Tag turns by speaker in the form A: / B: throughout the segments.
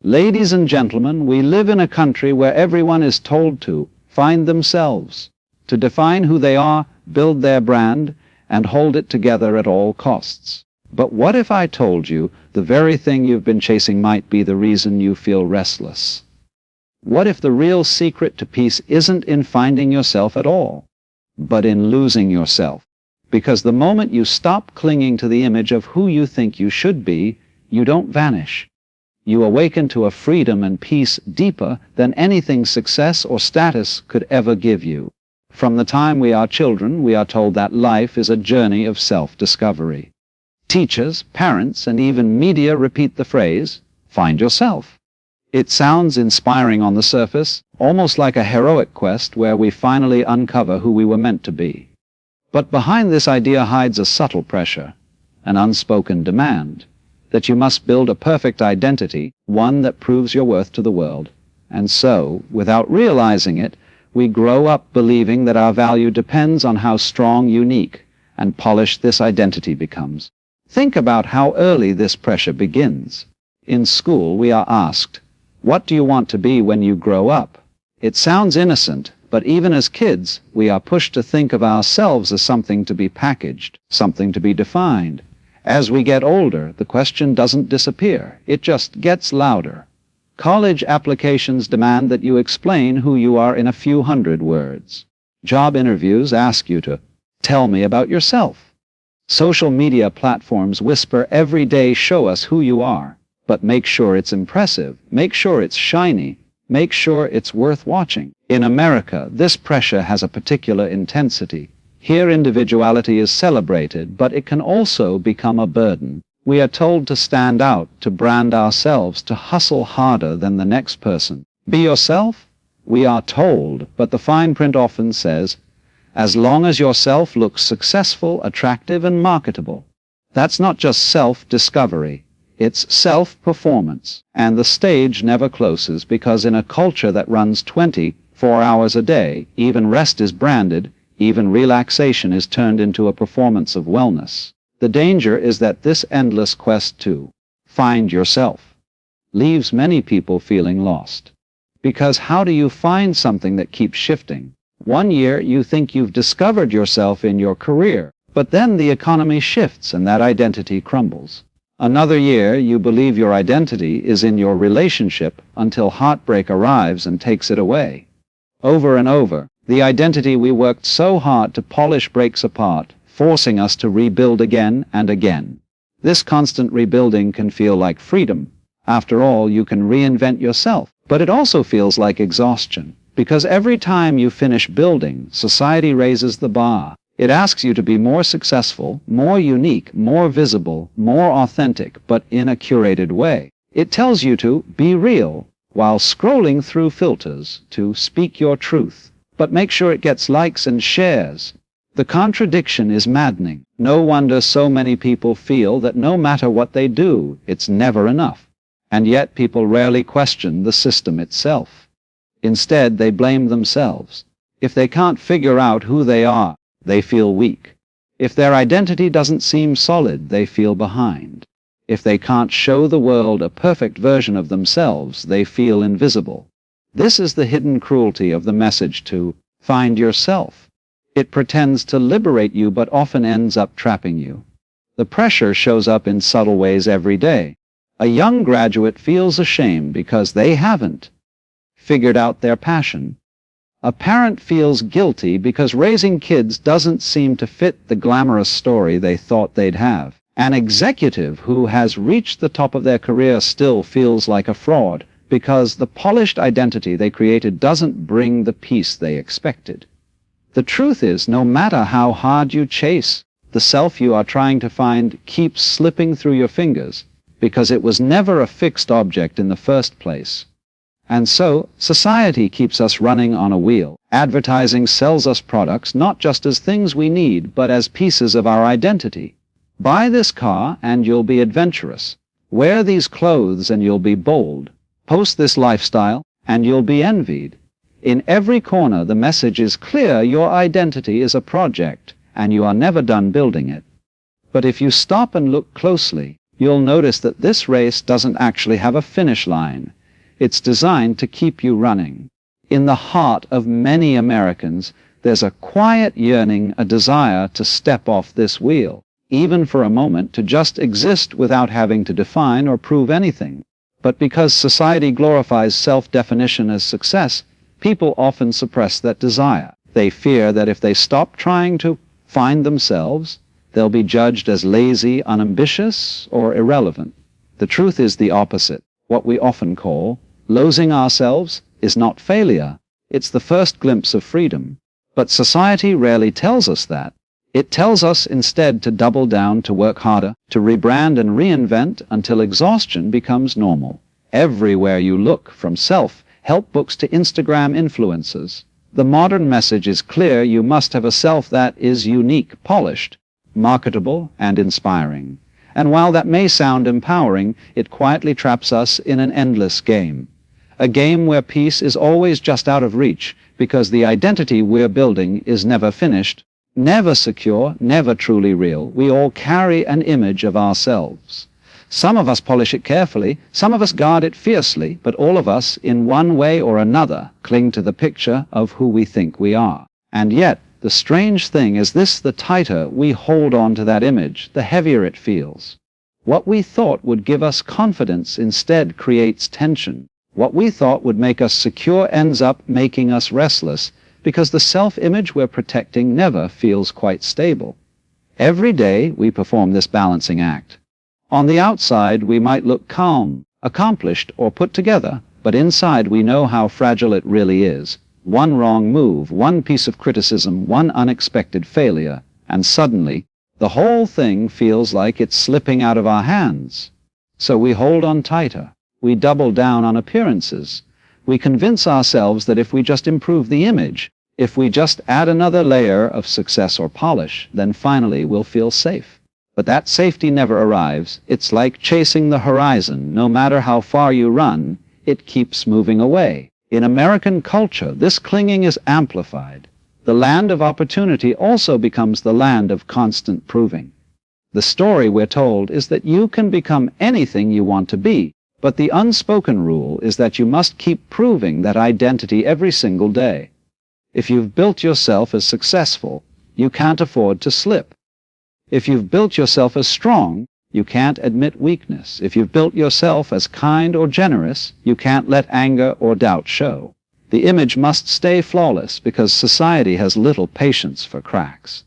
A: Ladies and gentlemen, we live in a country where everyone is told to find themselves, to define who they are, build their brand, and hold it together at all costs. But what if I told you the very thing you've been chasing might be the reason you feel restless? What if the real secret to peace isn't in finding yourself at all, but in losing yourself? Because the moment you stop clinging to the image of who you think you should be, you don't vanish. You awaken to a freedom and peace deeper than anything success or status could ever give you. From the time we are children, we are told that life is a journey of self-discovery. Teachers, parents, and even media repeat the phrase, "Find yourself." It sounds inspiring on the surface, almost like a heroic quest where we finally uncover who we were meant to be. But behind this idea hides a subtle pressure, an unspoken demand, that you must build a perfect identity, one that proves your worth to the world. And so, without realizing it, we grow up believing that our value depends on how strong, unique, and polished this identity becomes. Think about how early this pressure begins. In school, we are asked, "What do you want to be when you grow up?" It sounds innocent, but even as kids, we are pushed to think of ourselves as something to be packaged, something to be defined. As we get older, the question doesn't disappear. It just gets louder. College applications demand that you explain who you are in a few hundred words. Job interviews ask you to tell me about yourself. Social media platforms whisper every day, "Show us who you are." But make sure it's impressive, make sure it's shiny, make sure it's worth watching. In America, this pressure has a particular intensity. Here individuality is celebrated, but it can also become a burden. We are told to stand out, to brand ourselves, to hustle harder than the next person. Be yourself? We are told, but the fine print often says, as long as yourself looks successful, attractive, and marketable. That's not just self-discovery. It's self-performance. And the stage never closes, because in a culture that runs 24 hours a day, even rest is branded, even relaxation is turned into a performance of wellness. The danger is that this endless quest to find yourself leaves many people feeling lost. Because how do you find something that keeps shifting? One year you think you've discovered yourself in your career, but then the economy shifts and that identity crumbles. Another year you believe your identity is in your relationship until heartbreak arrives and takes it away. Over and over, the identity we worked so hard to polish breaks apart, forcing us to rebuild again and again. This constant rebuilding can feel like freedom. After all, you can reinvent yourself. But it also feels like exhaustion, because every time you finish building, society raises the bar. It asks you to be more successful, more unique, more visible, more authentic, but in a curated way. It tells you to be real while scrolling through filters, to speak your truth, but make sure it gets likes and shares. The contradiction is maddening. No wonder so many people feel that no matter what they do, it's never enough. And yet people rarely question the system itself. Instead, they blame themselves. If they can't figure out who they are, they feel weak. If their identity doesn't seem solid, they feel behind. If they can't show the world a perfect version of themselves, they feel invisible. This is the hidden cruelty of the message to find yourself. It pretends to liberate you, but often ends up trapping you. The pressure shows up in subtle ways every day. A young graduate feels ashamed because they haven't figured out their passion. A parent feels guilty because raising kids doesn't seem to fit the glamorous story they thought they'd have. An executive who has reached the top of their career still feels like a fraud because the polished identity they created doesn't bring the peace they expected. The truth is, no matter how hard you chase, the self you are trying to find keeps slipping through your fingers because it was never a fixed object in the first place. And so, society keeps us running on a wheel. Advertising sells us products not just as things we need, but as pieces of our identity. Buy this car and you'll be adventurous. Wear these clothes and you'll be bold. Post this lifestyle and you'll be envied. In every corner, the message is clear: your identity is a project, and you are never done building it. But if you stop and look closely, you'll notice that this race doesn't actually have a finish line. It's designed to keep you running. In the heart of many Americans, there's a quiet yearning, a desire to step off this wheel, even for a moment, to just exist without having to define or prove anything. But because society glorifies self-definition as success, people often suppress that desire. They fear that if they stop trying to find themselves, they'll be judged as lazy, unambitious, or irrelevant. The truth is the opposite. What we often call losing ourselves is not failure. It's the first glimpse of freedom. But society rarely tells us that. It tells us instead to double down, to work harder, to rebrand and reinvent until exhaustion becomes normal. Everywhere you look, from self-help books to Instagram influencers, the modern message is clear: you must have a self that is unique, polished, marketable, and inspiring. And while that may sound empowering, it quietly traps us in an endless game. A game where peace is always just out of reach, because the identity we're building is never finished, never secure, never truly real. We all carry an image of ourselves. Some of us polish it carefully, some of us guard it fiercely, but all of us, in one way or another, cling to the picture of who we think we are. And yet, the strange thing is this: the tighter we hold on to that image, the heavier it feels. What we thought would give us confidence instead creates tension. What we thought would make us secure ends up making us restless, because the self-image we're protecting never feels quite stable. Every day we perform this balancing act. On the outside we might look calm, accomplished, or put together, but inside we know how fragile it really is. One wrong move, one piece of criticism, one unexpected failure, and suddenly the whole thing feels like it's slipping out of our hands. So we hold on tighter. We double down on appearances. We convince ourselves that if we just improve the image, if we just add another layer of success or polish, then finally we'll feel safe. But that safety never arrives. It's like chasing the horizon. No matter how far you run, it keeps moving away. In American culture, this clinging is amplified. The land of opportunity also becomes the land of constant proving. The story we're told is that you can become anything you want to be, but the unspoken rule is that you must keep proving that identity every single day. If you've built yourself as successful, you can't afford to slip. If you've built yourself as strong, you can't admit weakness. If you've built yourself as kind or generous, you can't let anger or doubt show. The image must stay flawless because society has little patience for cracks.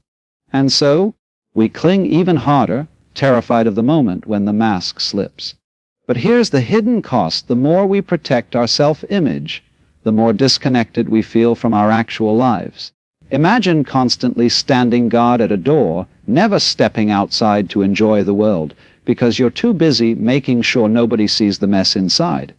A: And so, we cling even harder, terrified of the moment when the mask slips. But here's the hidden cost: the more we protect our self-image, the more disconnected we feel from our actual lives. Imagine constantly standing guard at a door, never stepping outside to enjoy the world, because you're too busy making sure nobody sees the mess inside.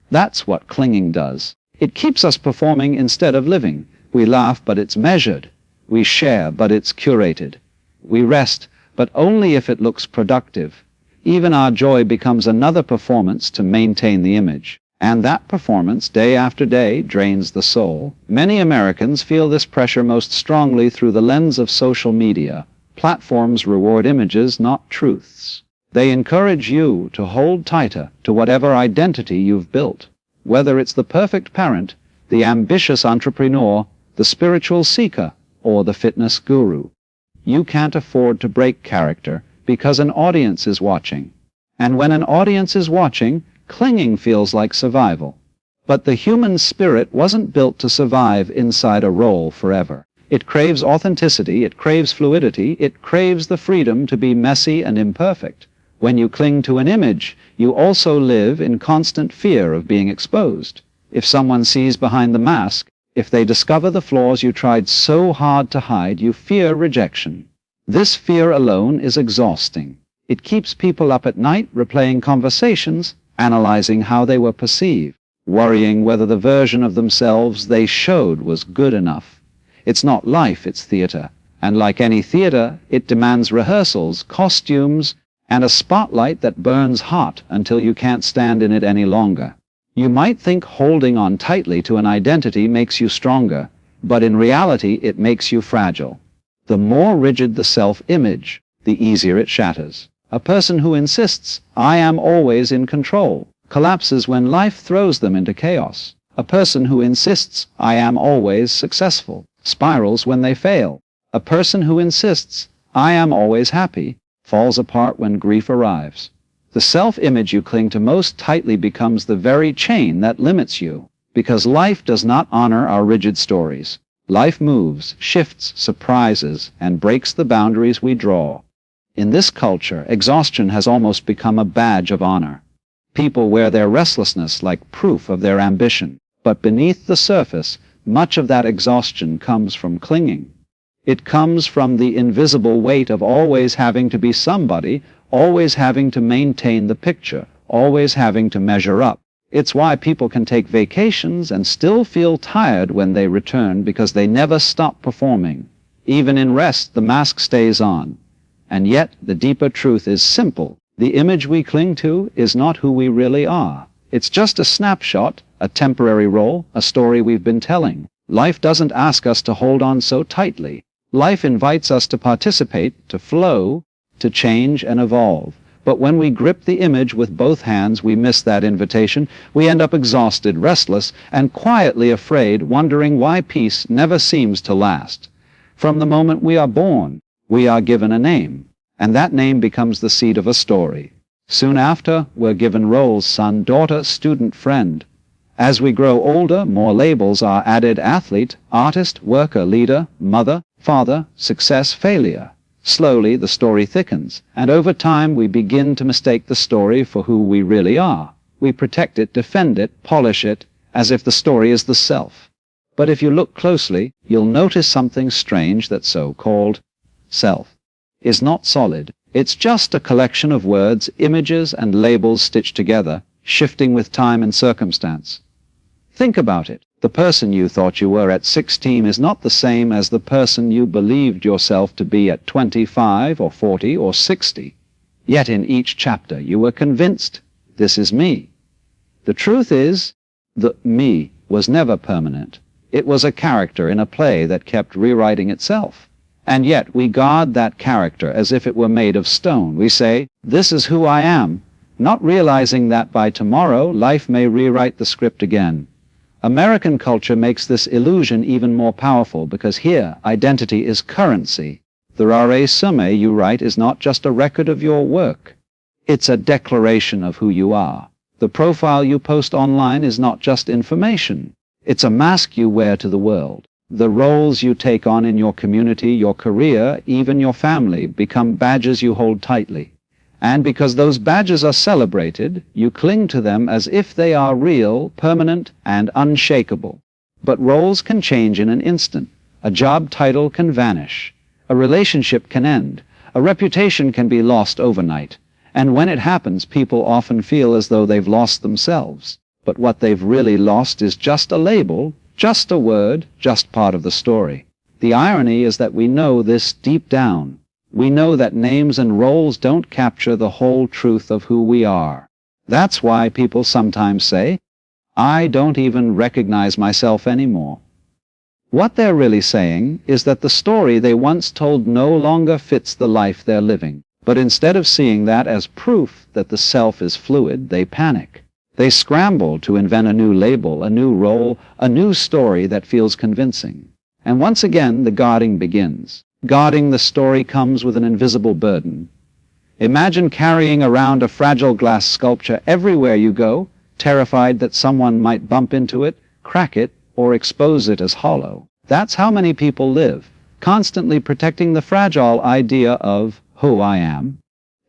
A: That's what clinging does. It keeps us performing instead of living. We laugh, but it's measured. We share, but it's curated. We rest, but only if it looks productive. Even our joy becomes another performance to maintain the image. And that performance, day after day, drains the soul. Many Americans feel this pressure most strongly through the lens of social media. Platforms reward images, not truths. They encourage you to hold tighter to whatever identity you've built. Whether it's the perfect parent, the ambitious entrepreneur, the spiritual seeker, or the fitness guru. You can't afford to break character, because an audience is watching. And when an audience is watching, clinging feels like survival. But the human spirit wasn't built to survive inside a role forever. It craves authenticity, it craves fluidity, it craves the freedom to be messy and imperfect. When you cling to an image, you also live in constant fear of being exposed. If someone sees behind the mask, if they discover the flaws you tried so hard to hide, you fear rejection. This fear alone is exhausting. It keeps people up at night replaying conversations, analyzing how they were perceived, worrying whether the version of themselves they showed was good enough. It's not life, it's theater. And like any theater, it demands rehearsals, costumes, and a spotlight that burns hot until you can't stand in it any longer. You might think holding on tightly to an identity makes you stronger, but in reality it makes you fragile. The more rigid the self-image, the easier it shatters. A person who insists, "I am always in control," collapses when life throws them into chaos. A person who insists, "I am always successful," spirals when they fail. A person who insists, "I am always happy," falls apart when grief arrives. The self-image you cling to most tightly becomes the very chain that limits you, because life does not honor our rigid stories. Life moves, shifts, surprises, and breaks the boundaries we draw. In this culture, exhaustion has almost become a badge of honor. People wear their restlessness like proof of their ambition, but beneath the surface, much of that exhaustion comes from clinging. It comes from the invisible weight of always having to be somebody, always having to maintain the picture, always having to measure up. It's why people can take vacations and still feel tired when they return, because they never stop performing. Even in rest, the mask stays on. And yet, the deeper truth is simple. The image we cling to is not who we really are. It's just a snapshot, a temporary role, a story we've been telling. Life doesn't ask us to hold on so tightly. Life invites us to participate, to flow, to change and evolve. But when we grip the image with both hands, we miss that invitation. We end up exhausted, restless, and quietly afraid, wondering why peace never seems to last. From the moment we are born, we are given a name, and that name becomes the seed of a story. Soon after, we're given roles: son, daughter, student, friend. As we grow older, more labels are added: athlete, artist, worker, leader, mother, father, success, failure. Slowly, the story thickens, and over time we begin to mistake the story for who we really are. We protect it, defend it, polish it, as if the story is the self. But if you look closely, you'll notice something strange: that so-called self is not solid. It's just a collection of words, images, and labels stitched together, shifting with time and circumstance. Think about it. The person you thought you were at 16 is not the same as the person you believed yourself to be at 25 or 40 or 60. Yet in each chapter you were convinced, "This is me." The truth is, the me was never permanent. It was a character in a play that kept rewriting itself. And yet we guard that character as if it were made of stone. We say, "This is who I am," not realizing that by tomorrow life may rewrite the script again. American culture makes this illusion even more powerful, because here identity is currency. The resume you write is not just a record of your work. It's a declaration of who you are. The profile you post online is not just information. It's a mask you wear to the world. The roles you take on in your community, your career, even your family, become badges you hold tightly. And because those badges are celebrated, you cling to them as if they are real, permanent, and unshakable. But roles can change in an instant. A job title can vanish. A relationship can end. A reputation can be lost overnight. And when it happens, people often feel as though they've lost themselves. But what they've really lost is just a label, just a word, just part of the story. The irony is that we know this deep down. We know that names and roles don't capture the whole truth of who we are. That's why people sometimes say, "I don't even recognize myself anymore." What they're really saying is that the story they once told no longer fits the life they're living. But instead of seeing that as proof that the self is fluid, they panic. They scramble to invent a new label, a new role, a new story that feels convincing. And once again, the guarding begins. Guarding the story comes with an invisible burden. Imagine carrying around a fragile glass sculpture everywhere you go, terrified that someone might bump into it, crack it, or expose it as hollow. That's how many people live, constantly protecting the fragile idea of who I am.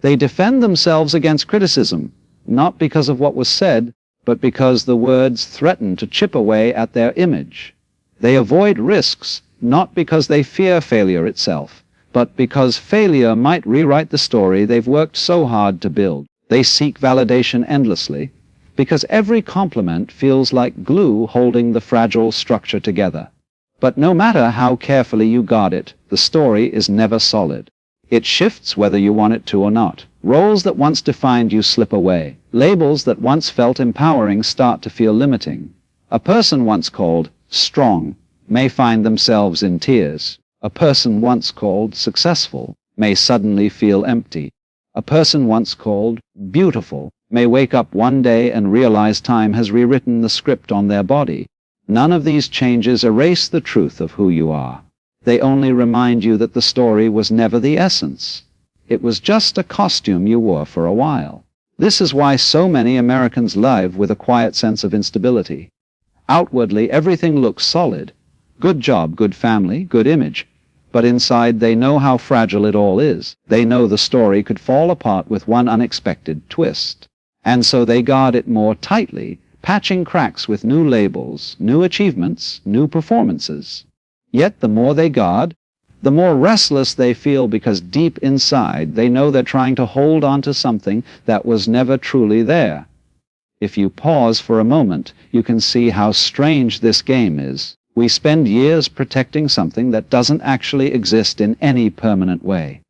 A: They defend themselves against criticism, not because of what was said, but because the words threaten to chip away at their image. They avoid risks, not because they fear failure itself, but because failure might rewrite the story they've worked so hard to build. They seek validation endlessly, because every compliment feels like glue holding the fragile structure together. But no matter how carefully you guard it, the story is never solid. It shifts whether you want it to or not. Roles that once defined you slip away. Labels that once felt empowering start to feel limiting. A person once called strong may find themselves in tears. A person once called successful may suddenly feel empty. A person once called beautiful may wake up one day and realize time has rewritten the script on their body. None of these changes erase the truth of who you are. They only remind you that the story was never the essence. It was just a costume you wore for a while. This is why so many Americans live with a quiet sense of instability. Outwardly, everything looks solid. Good job, good family, good image. But inside, they know how fragile it all is. They know the story could fall apart with one unexpected twist. And so they guard it more tightly, patching cracks with new labels, new achievements, new performances. Yet the more they guard, the more restless they feel, because deep inside they know they're trying to hold on to something that was never truly there. If you pause for a moment, you can see how strange this game is. We spend years protecting something that doesn't actually exist in any permanent way.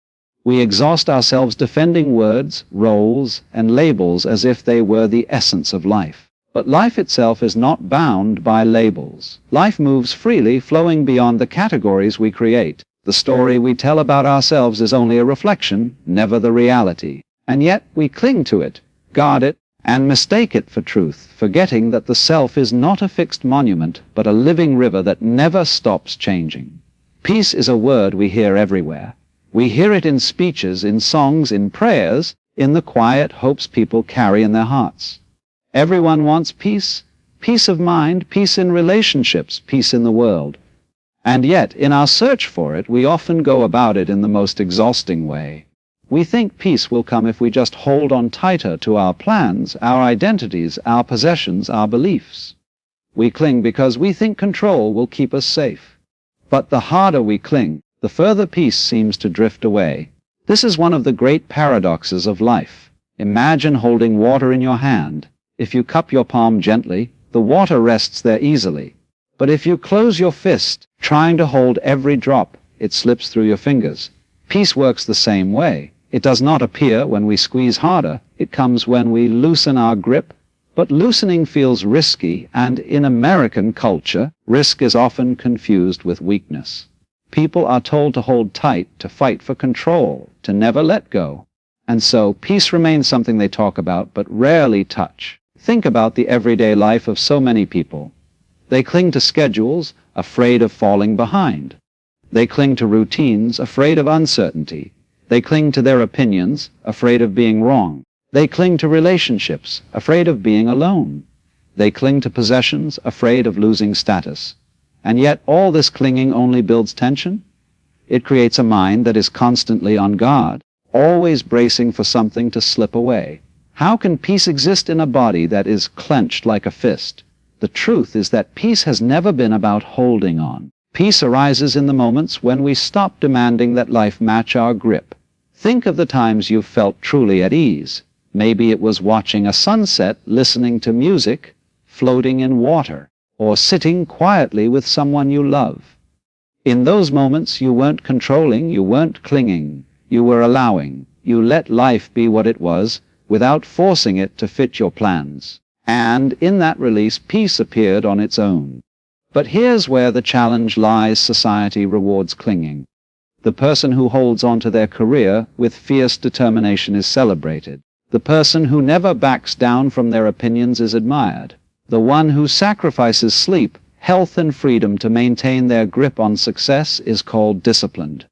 A: We exhaust ourselves defending words, roles, and labels as if they were the essence of life. But life itself is not bound by labels. Life moves freely, flowing beyond the categories we create. The story we tell about ourselves is only a reflection, never the reality. And yet we cling to it, guard it, and mistake it for truth, forgetting that the self is not a fixed monument, but a living river that never stops changing. Peace is a word we hear everywhere. We hear it in speeches, in songs, in prayers, in the quiet hopes people carry in their hearts. Everyone wants peace, peace of mind, peace in relationships, peace in the world. And yet, in our search for it, we often go about it in the most exhausting way. We think peace will come if we just hold on tighter to our plans, our identities, our possessions, our beliefs. We cling because we think control will keep us safe. But the harder we cling, the further peace seems to drift away. This is one of the great paradoxes of life. Imagine holding water in your hand. If you cup your palm gently, the water rests there easily. But if you close your fist, trying to hold every drop, it slips through your fingers. Peace works the same way. It does not appear when we squeeze harder. It comes when we loosen our grip. But loosening feels risky, and in American culture, risk is often confused with weakness. People are told to hold tight, to fight for control, to never let go. And so peace remains something they talk about but rarely touch. Think about the everyday life of so many people. They cling to schedules, afraid of falling behind. They cling to routines, afraid of uncertainty. They cling to their opinions, afraid of being wrong. They cling to relationships, afraid of being alone. They cling to possessions, afraid of losing status. And yet all this clinging only builds tension. It creates a mind that is constantly on guard, always bracing for something to slip away. How can peace exist in a body that is clenched like a fist? The truth is that peace has never been about holding on. Peace arises in the moments when we stop demanding that life match our grip. Think of the times you've felt truly at ease. Maybe it was watching a sunset, listening to music, floating in water, or sitting quietly with someone you love. In those moments, you weren't controlling, you weren't clinging, you were allowing. You let life be what it was, without forcing it to fit your plans. And in that release, peace appeared on its own. But here's where the challenge lies. Society rewards clinging. The person who holds on to their career with fierce determination is celebrated. The person who never backs down from their opinions is admired. The one who sacrifices sleep, health, and freedom to maintain their grip on success is called disciplined.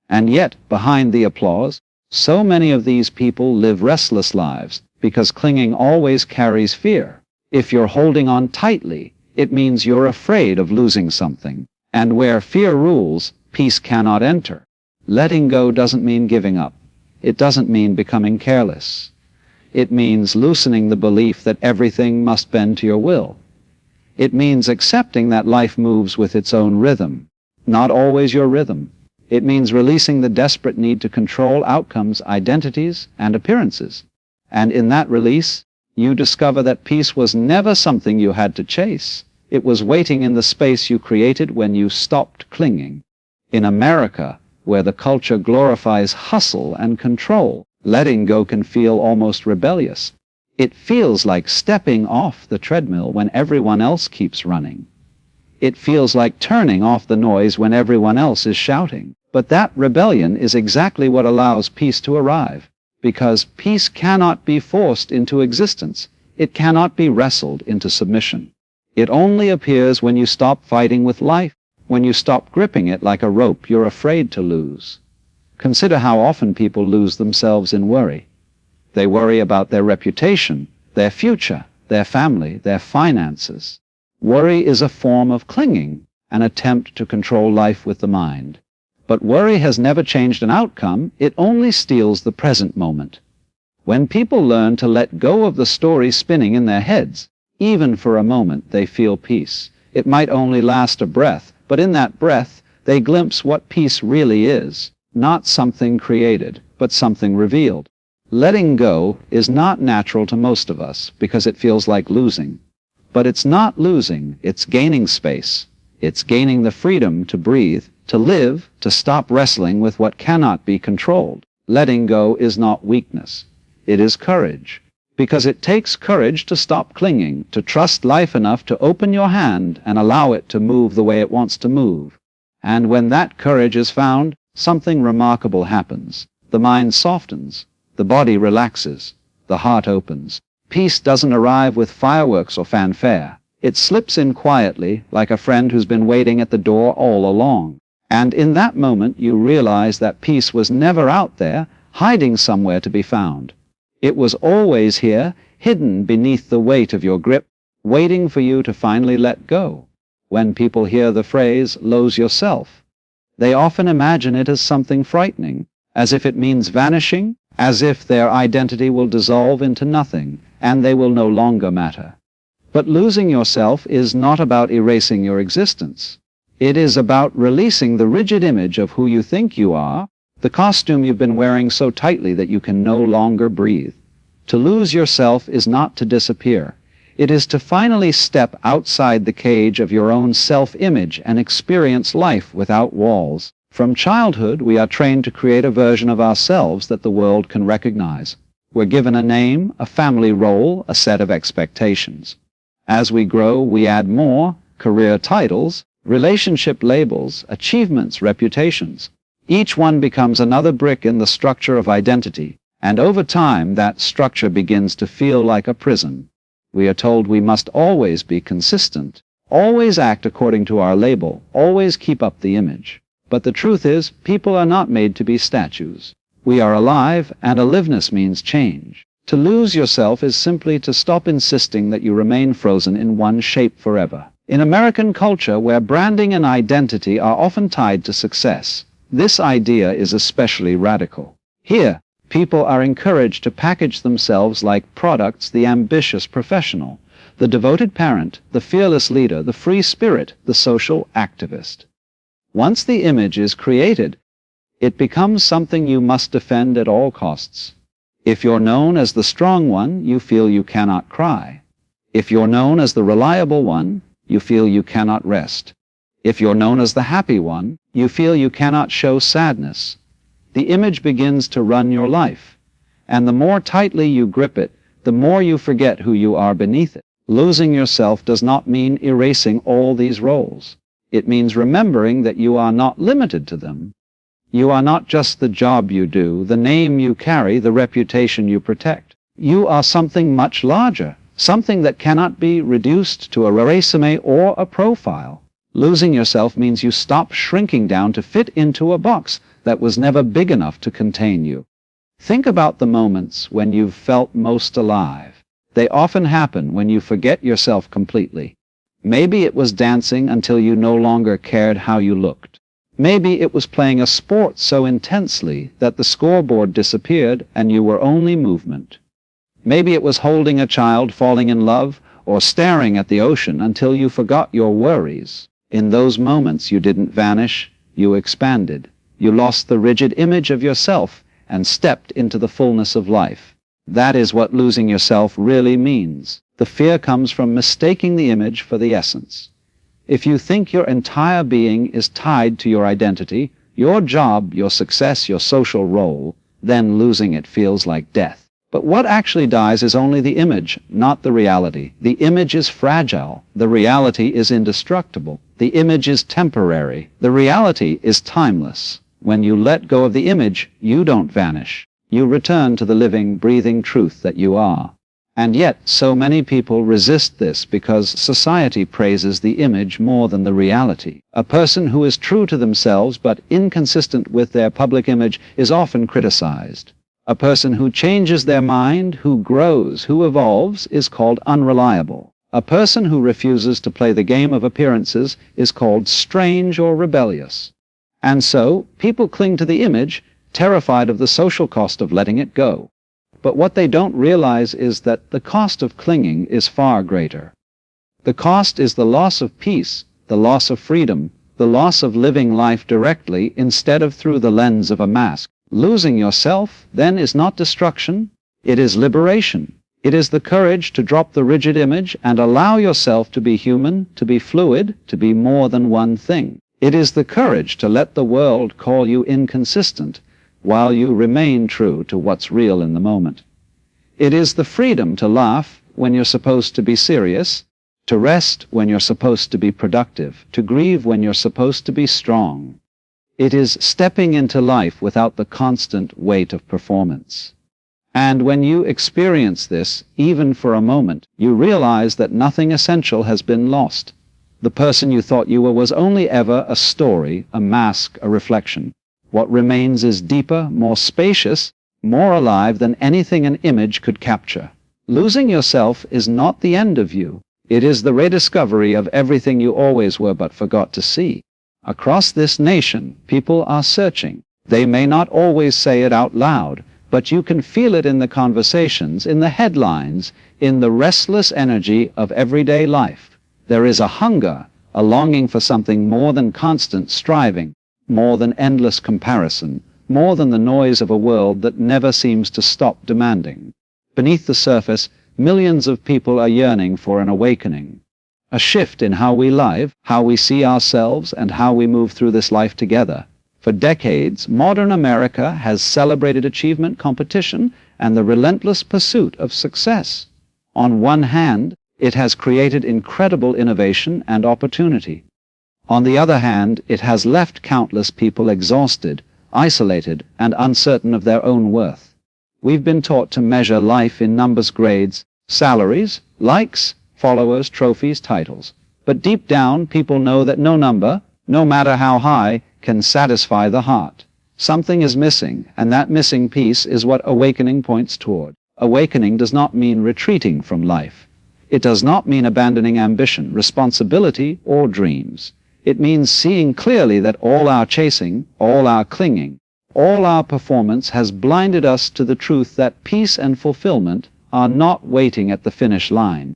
A: And yet, behind the applause, so many of these people live restless lives, because clinging always carries fear. If you're holding on tightly, it means you're afraid of losing something. And where fear rules, peace cannot enter. Letting go doesn't mean giving up. It doesn't mean becoming careless. It means loosening the belief that everything must bend to your will. It means accepting that life moves with its own rhythm, not always your rhythm. It means releasing the desperate need to control outcomes, identities, and appearances. And in that release, you discover that peace was never something you had to chase. It was waiting in the space you created when you stopped clinging. In America, where the culture glorifies hustle and control, letting go can feel almost rebellious. It feels like stepping off the treadmill when everyone else keeps running. It feels like turning off the noise when everyone else is shouting. But that rebellion is exactly what allows peace to arrive. because peace cannot be forced into existence. It cannot be wrestled into submission. It only appears when you stop fighting with life, when you stop gripping it like a rope you're afraid to lose. Consider how often people lose themselves in worry. They worry about their reputation, their future, their family, their finances. Worry is a form of clinging, an attempt to control life with the mind. But worry has never changed an outcome, it only steals the present moment. When people learn to let go of the story spinning in their heads, even for a moment they feel peace. It might only last a breath, but in that breath they glimpse what peace really is, not something created, but something revealed. Letting go is not natural to most of us because it feels like losing. But it's not losing, it's gaining space. It's gaining the freedom to breathe, to live, to stop wrestling with what cannot be controlled. Letting go is not weakness. It is courage. Because it takes courage to stop clinging, to trust life enough to open your hand and allow it to move the way it wants to move. And when that courage is found, something remarkable happens. The mind softens, the body relaxes, the heart opens. Peace doesn't arrive with fireworks or fanfare. It slips in quietly, like a friend who's been waiting at the door all along. And in that moment you realize that peace was never out there, hiding somewhere to be found. It was always here, hidden beneath the weight of your grip, waiting for you to finally let go. When people hear the phrase, lose yourself, they often imagine it as something frightening, as if it means vanishing, as if their identity will dissolve into nothing, and they will no longer matter. But losing yourself is not about erasing your existence. It is about releasing the rigid image of who you think you are, the costume you've been wearing so tightly that you can no longer breathe. To lose yourself is not to disappear. It is to finally step outside the cage of your own self-image and experience life without walls. From childhood, we are trained to create a version of ourselves that the world can recognize. We're given a name, a family role, a set of expectations. As we grow, we add more: career titles, relationship labels, achievements, reputations. Each one becomes another brick in the structure of identity, and over time that structure begins to feel like a prison. We are told we must always be consistent, always act according to our label, always keep up the image. But the truth is, people are not made to be statues. We are alive, and aliveness means change. To lose yourself is simply to stop insisting that you remain frozen in one shape forever. In American culture, where branding and identity are often tied to success, this idea is especially radical. Here, people are encouraged to package themselves like products: the ambitious professional, the devoted parent, the fearless leader, the free spirit, the social activist. Once the image is created, it becomes something you must defend at all costs. If you're known as the strong one, you feel you cannot cry. If you're known as the reliable one, you feel you cannot rest. If you're known as the happy one, you feel you cannot show sadness. The image begins to run your life, and the more tightly you grip it, the more you forget who you are beneath it. Losing yourself does not mean erasing all these roles. It means remembering that you are not limited to them. You are not just the job you do, the name you carry, the reputation you protect. You are something much larger, something that cannot be reduced to a resume or a profile. Losing yourself means you stop shrinking down to fit into a box that was never big enough to contain you. Think about the moments when you've felt most alive. They often happen when you forget yourself completely. Maybe it was dancing until you no longer cared how you looked. Maybe it was playing a sport so intensely that the scoreboard disappeared and you were only movement. Maybe it was holding a child, falling in love, or staring at the ocean until you forgot your worries. In those moments you didn't vanish, you expanded. You lost the rigid image of yourself and stepped into the fullness of life. That is what losing yourself really means. The fear comes from mistaking the image for the essence. If you think your entire being is tied to your identity, your job, your success, your social role, then losing it feels like death. But what actually dies is only the image, not the reality. The image is fragile. The reality is indestructible. The image is temporary. The reality is timeless. When you let go of the image, you don't vanish. You return to the living, breathing truth that you are. And yet, so many people resist this because society praises the image more than the reality. A person who is true to themselves but inconsistent with their public image is often criticized. A person who changes their mind, who grows, who evolves, is called unreliable. A person who refuses to play the game of appearances is called strange or rebellious. And so, people cling to the image, terrified of the social cost of letting it go. But what they don't realize is that the cost of clinging is far greater. The cost is the loss of peace, the loss of freedom, the loss of living life directly instead of through the lens of a mask. Losing yourself, then, is not destruction, it is liberation. It is the courage to drop the rigid image and allow yourself to be human, to be fluid, to be more than one thing. It is the courage to let the world call you inconsistent, while you remain true to what's real in the moment. It is the freedom to laugh when you're supposed to be serious, to rest when you're supposed to be productive, to grieve when you're supposed to be strong. It is stepping into life without the constant weight of performance. And when you experience this, even for a moment, you realize that nothing essential has been lost. The person you thought you were was only ever a story, a mask, a reflection. What remains is deeper, more spacious, more alive than anything an image could capture. Losing yourself is not the end of you. It is the rediscovery of everything you always were but forgot to see. Across this nation, people are searching. They may not always say it out loud, but you can feel it in the conversations, in the headlines, in the restless energy of everyday life. There is a hunger, a longing for something more than constant striving, more than endless comparison, more than the noise of a world that never seems to stop demanding. Beneath the surface, millions of people are yearning for an awakening, a shift in how we live, how we see ourselves, and how we move through this life together. For decades, modern America has celebrated achievement, competition, and the relentless pursuit of success. On one hand, it has created incredible innovation and opportunity. On the other hand, it has left countless people exhausted, isolated, and uncertain of their own worth. We've been taught to measure life in numbers, grades, salaries, likes, followers, trophies, titles. But deep down, people know that no number, no matter how high, can satisfy the heart. Something is missing, and that missing piece is what awakening points toward. Awakening does not mean retreating from life. It does not mean abandoning ambition, responsibility, or dreams. It means seeing clearly that all our chasing, all our clinging, all our performance has blinded us to the truth that peace and fulfillment are not waiting at the finish line.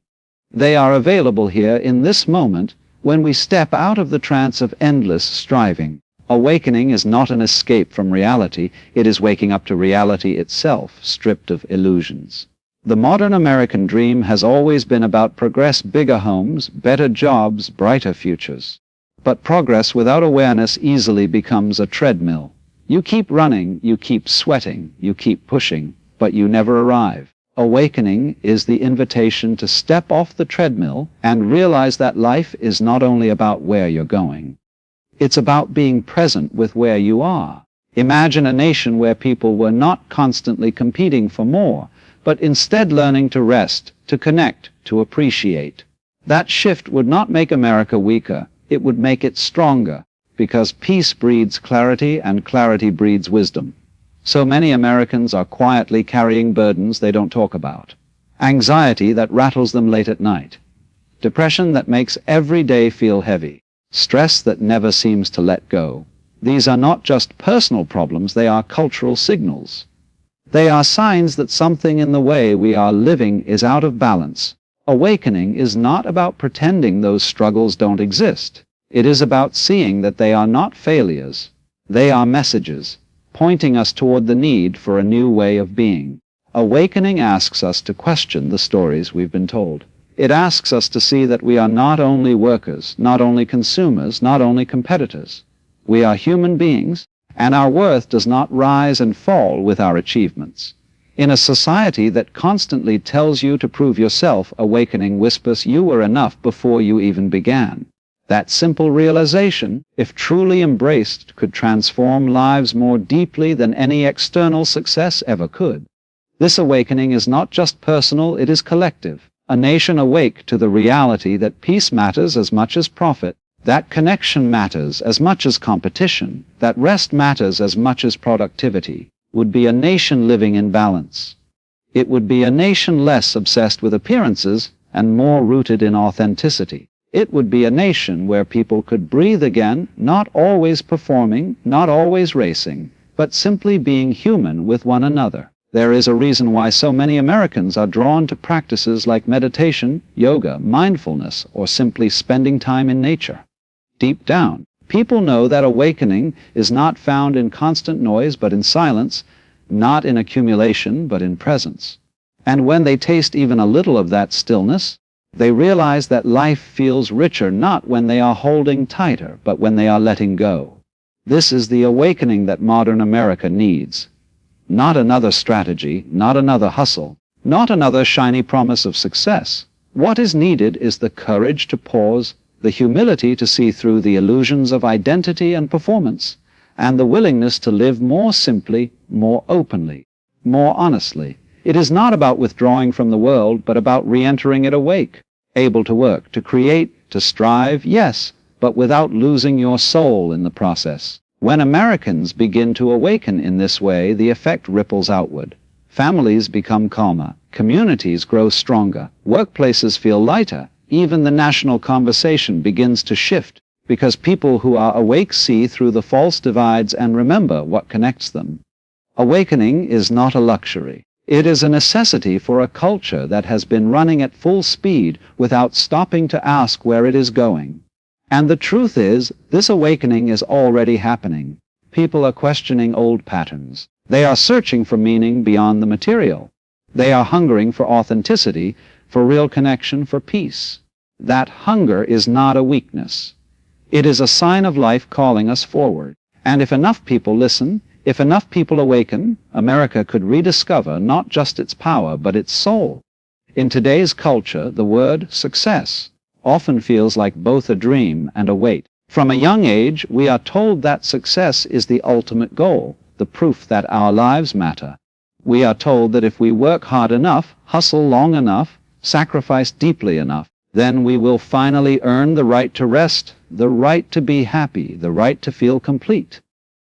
A: They are available here in this moment when we step out of the trance of endless striving. Awakening is not an escape from reality, it is waking up to reality itself, stripped of illusions. The modern American dream has always been about progress, bigger homes, better jobs, brighter futures. But progress without awareness easily becomes a treadmill. You keep running, you keep sweating, you keep pushing, but you never arrive. Awakening is the invitation to step off the treadmill and realize that life is not only about where you're going. It's about being present with where you are. Imagine a nation where people were not constantly competing for more, but instead learning to rest, to connect, to appreciate. That shift would not make America weaker, it would make it stronger, because peace breeds clarity and clarity breeds wisdom. So many Americans are quietly carrying burdens they don't talk about. Anxiety that rattles them late at night. Depression that makes every day feel heavy. Stress that never seems to let go. These are not just personal problems, they are cultural signals. They are signs that something in the way we are living is out of balance. Awakening is not about pretending those struggles don't exist. It is about seeing that they are not failures. They are messages, pointing us toward the need for a new way of being. Awakening asks us to question the stories we've been told. It asks us to see that we are not only workers, not only consumers, not only competitors. We are human beings, and our worth does not rise and fall with our achievements. In a society that constantly tells you to prove yourself, awakening whispers you were enough before you even began. That simple realization, if truly embraced, could transform lives more deeply than any external success ever could. This awakening is not just personal, it is collective. A nation awake to the reality that peace matters as much as profit, that connection matters as much as competition, that rest matters as much as productivity, would be a nation living in balance. It would be a nation less obsessed with appearances and more rooted in authenticity. It would be a nation where people could breathe again, not always performing, not always racing, but simply being human with one another. There is a reason why so many Americans are drawn to practices like meditation, yoga, mindfulness, or simply spending time in nature. Deep down, people know that awakening is not found in constant noise but in silence, not in accumulation but in presence. And when they taste even a little of that stillness, they realize that life feels richer not when they are holding tighter, but when they are letting go. This is the awakening that modern America needs. Not another strategy, not another hustle, not another shiny promise of success. What is needed is the courage to pause, the humility to see through the illusions of identity and performance, and the willingness to live more simply, more openly, more honestly. It is not about withdrawing from the world, but about re-entering it awake, able to work, to create, to strive, yes, but without losing your soul in the process. When Americans begin to awaken in this way, the effect ripples outward. Families become calmer, communities grow stronger, workplaces feel lighter, even the national conversation begins to shift, because people who are awake see through the false divides and remember what connects them. Awakening is not a luxury. It is a necessity for a culture that has been running at full speed without stopping to ask where it is going. And the truth is, this awakening is already happening. People are questioning old patterns. They are searching for meaning beyond the material. They are hungering for authenticity, for real connection, for peace. That hunger is not a weakness. It is a sign of life calling us forward. And if enough people listen, if enough people awaken, America could rediscover not just its power, but its soul. In today's culture, the word success often feels like both a dream and a weight. From a young age, we are told that success is the ultimate goal, the proof that our lives matter. We are told that if we work hard enough, hustle long enough, sacrifice deeply enough, then we will finally earn the right to rest, the right to be happy, the right to feel complete.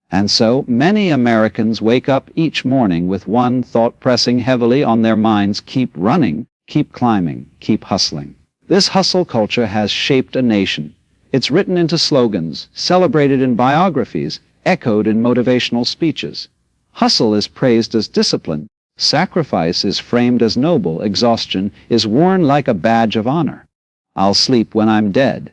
A: And so many Americans wake up each morning with one thought pressing heavily on their minds: keep running, keep climbing, keep hustling. This hustle culture has shaped a nation. It's written into slogans, celebrated in biographies, echoed in motivational speeches. Hustle is praised as discipline. Sacrifice is framed as noble. Exhaustion is worn like a badge of honor. I'll sleep when I'm dead,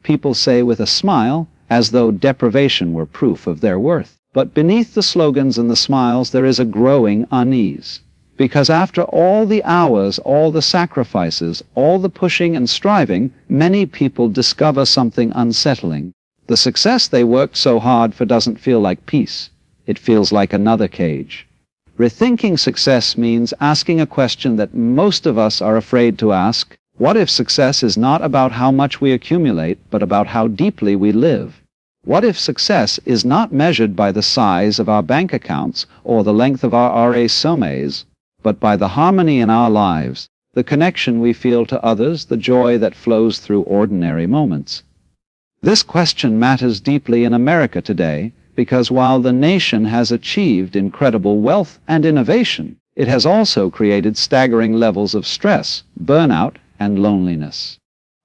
A: people say with a smile, as though deprivation were proof of their worth. But beneath the slogans and the smiles there is a growing unease. Because after all the hours, all the sacrifices, all the pushing and striving, many people discover something unsettling. The success they worked so hard for doesn't feel like peace. It feels like another cage. Rethinking success means asking a question that most of us are afraid to ask. What if success is not about how much we accumulate, but about how deeply we live? What if success is not measured by the size of our bank accounts or the length of our resumés, but by the harmony in our lives, the connection we feel to others, the joy that flows through ordinary moments? This question matters deeply in America today, because while the nation has achieved incredible wealth and innovation, it has also created staggering levels of stress, burnout, and loneliness.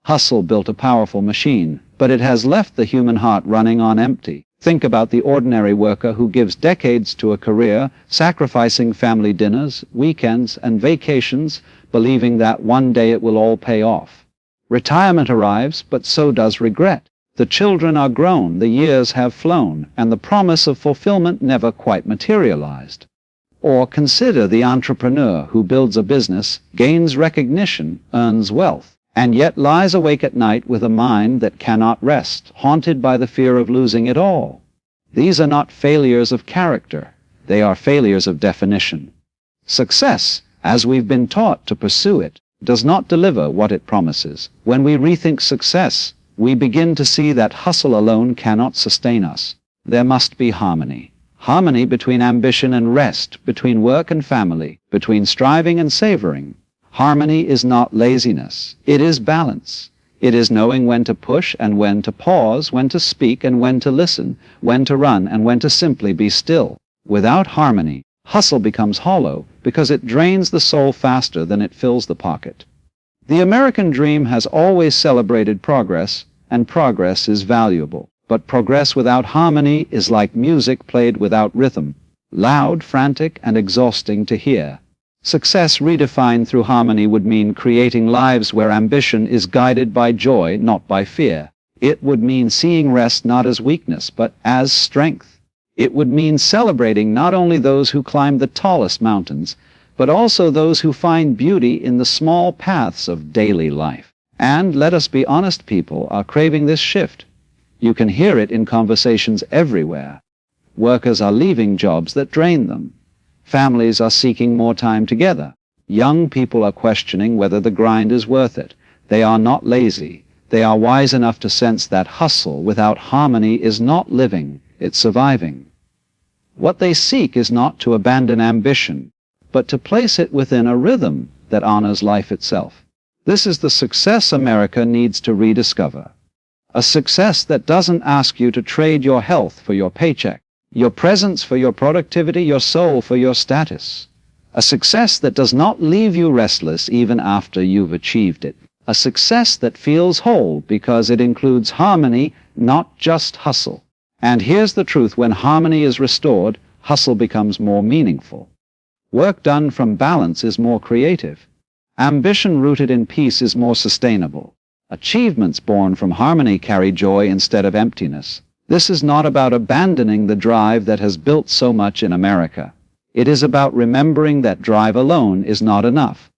A: Hustle built a powerful machine, but it has left the human heart running on empty. Think about the ordinary worker who gives decades to a career, sacrificing family dinners, weekends, and vacations, believing that one day it will all pay off. Retirement arrives, but so does regret. The children are grown, the years have flown, and the promise of fulfillment never quite materialized. Or consider the entrepreneur who builds a business, gains recognition, earns wealth, and yet lies awake at night with a mind that cannot rest, haunted by the fear of losing it all. These are not failures of character. They are failures of definition. Success, as we've been taught to pursue it, does not deliver what it promises. When we rethink success, we begin to see that hustle alone cannot sustain us. There must be harmony. Harmony between ambition and rest, between work and family, between striving and savoring. Harmony is not laziness. It is balance. It is knowing when to push and when to pause, when to speak and when to listen, when to run and when to simply be still. Without harmony, hustle becomes hollow because it drains the soul faster than it fills the pocket. The American dream has always celebrated progress, and progress is valuable. But progress without harmony is like music played without rhythm, loud, frantic, and exhausting to hear. Success redefined through harmony would mean creating lives where ambition is guided by joy, not by fear. It would mean seeing rest not as weakness, but as strength. It would mean celebrating not only those who climb the tallest mountains, but also those who find beauty in the small paths of daily life. And, let us be honest, people are craving this shift. You can hear it in conversations everywhere. Workers are leaving jobs that drain them. Families are seeking more time together. Young people are questioning whether the grind is worth it. They are not lazy. They are wise enough to sense that hustle without harmony is not living, it's surviving. What they seek is not to abandon ambition, but to place it within a rhythm that honors life itself. This is the success America needs to rediscover. A success that doesn't ask you to trade your health for your paycheck, your presence for your productivity, your soul for your status. A success that does not leave you restless even after you've achieved it. A success that feels whole because it includes harmony, not just hustle. And here's the truth: when harmony is restored, hustle becomes more meaningful. Work done from balance is more creative. Ambition rooted in peace is more sustainable. Achievements born from harmony carry joy instead of emptiness. This is not about abandoning the drive that has built so much in America. It is about remembering that drive alone is not enough.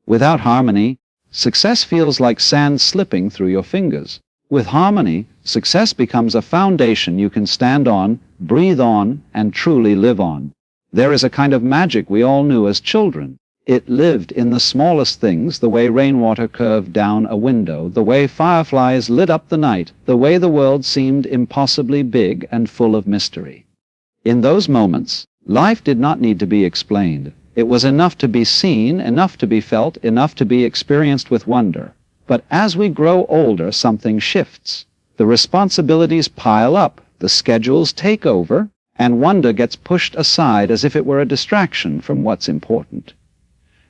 A: Without harmony, success feels like sand slipping through your fingers. With harmony, success becomes a foundation you can stand on, breathe on, and truly live on. There is a kind of magic we all knew as children. It lived in the smallest things, the way rainwater curved down a window, the way fireflies lit up the night, the way the world seemed impossibly big and full of mystery. In those moments, life did not need to be explained. It was enough to be seen, enough to be felt, enough to be experienced with wonder. But as we grow older, something shifts. The responsibilities pile up, the schedules take over, and wonder gets pushed aside as if it were a distraction from what's important.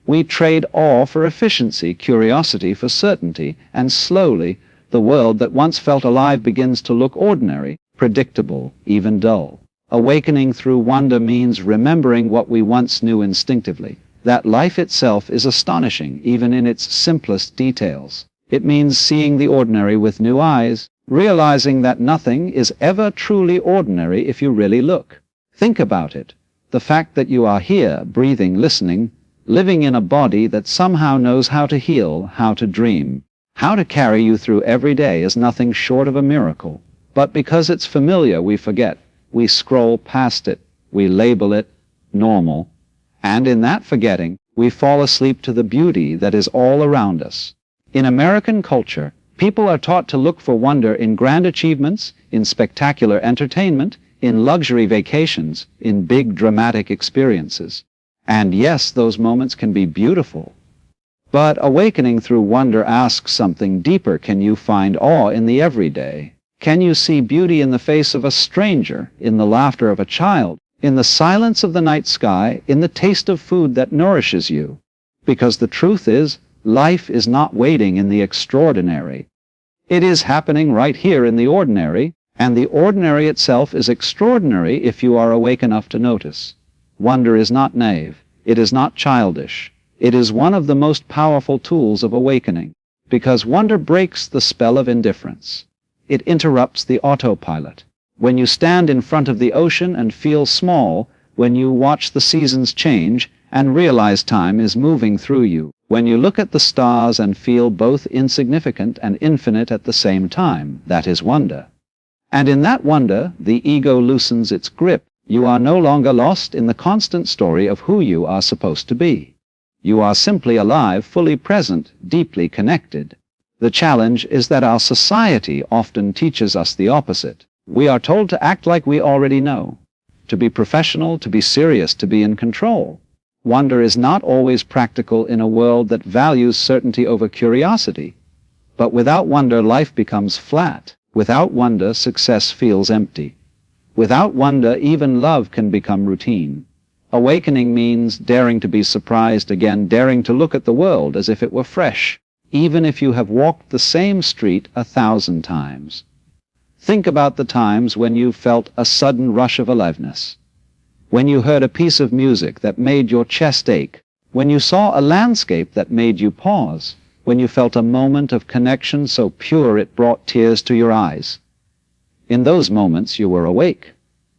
A: We trade awe for efficiency, curiosity for certainty, and slowly, the world that once felt alive begins to look ordinary, predictable, even dull. Awakening through wonder means remembering what we once knew instinctively, that life itself is astonishing, even in its simplest details. It means seeing the ordinary with new eyes, realizing that nothing is ever truly ordinary if you really look. Think about it. The fact that you are here, breathing, listening, living in a body that somehow knows how to heal, how to dream, how to carry you through every day is nothing short of a miracle. But because it's familiar, we forget. We scroll past it. We label it normal. And in that forgetting, we fall asleep to the beauty that is all around us. In American culture, people are taught to look for wonder in grand achievements, in spectacular entertainment, in luxury vacations, in big dramatic experiences. And yes, those moments can be beautiful. But awakening through wonder asks something deeper. Can you find awe in the everyday? Can you see beauty in the face of a stranger, in the laughter of a child, in the silence of the night sky, in the taste of food that nourishes you? Because the truth is, life is not waiting in the extraordinary. It is happening right here in the ordinary, and the ordinary itself is extraordinary if you are awake enough to notice. Wonder is not naive. It is not childish. It is one of the most powerful tools of awakening, because wonder breaks the spell of indifference. It interrupts the autopilot. When you stand in front of the ocean and feel small, when you watch the seasons change and realize time is moving through you, when you look at the stars and feel both insignificant and infinite at the same time, that is wonder. And in that wonder, the ego loosens its grip. You are no longer lost in the constant story of who you are supposed to be. You are simply alive, fully present, deeply connected. The challenge is that our society often teaches us the opposite. We are told to act like we already know, to be professional, to be serious, to be in control. Wonder is not always practical in a world that values certainty over curiosity. But without wonder, life becomes flat. Without wonder, success feels empty. Without wonder, even love can become routine. Awakening means daring to be surprised again, daring to look at the world as if it were fresh, even if you have walked the same street 1,000 times. Think about the times when you felt a sudden rush of aliveness, when you heard a piece of music that made your chest ache, when you saw a landscape that made you pause, when you felt a moment of connection so pure it brought tears to your eyes. In those moments you were awake,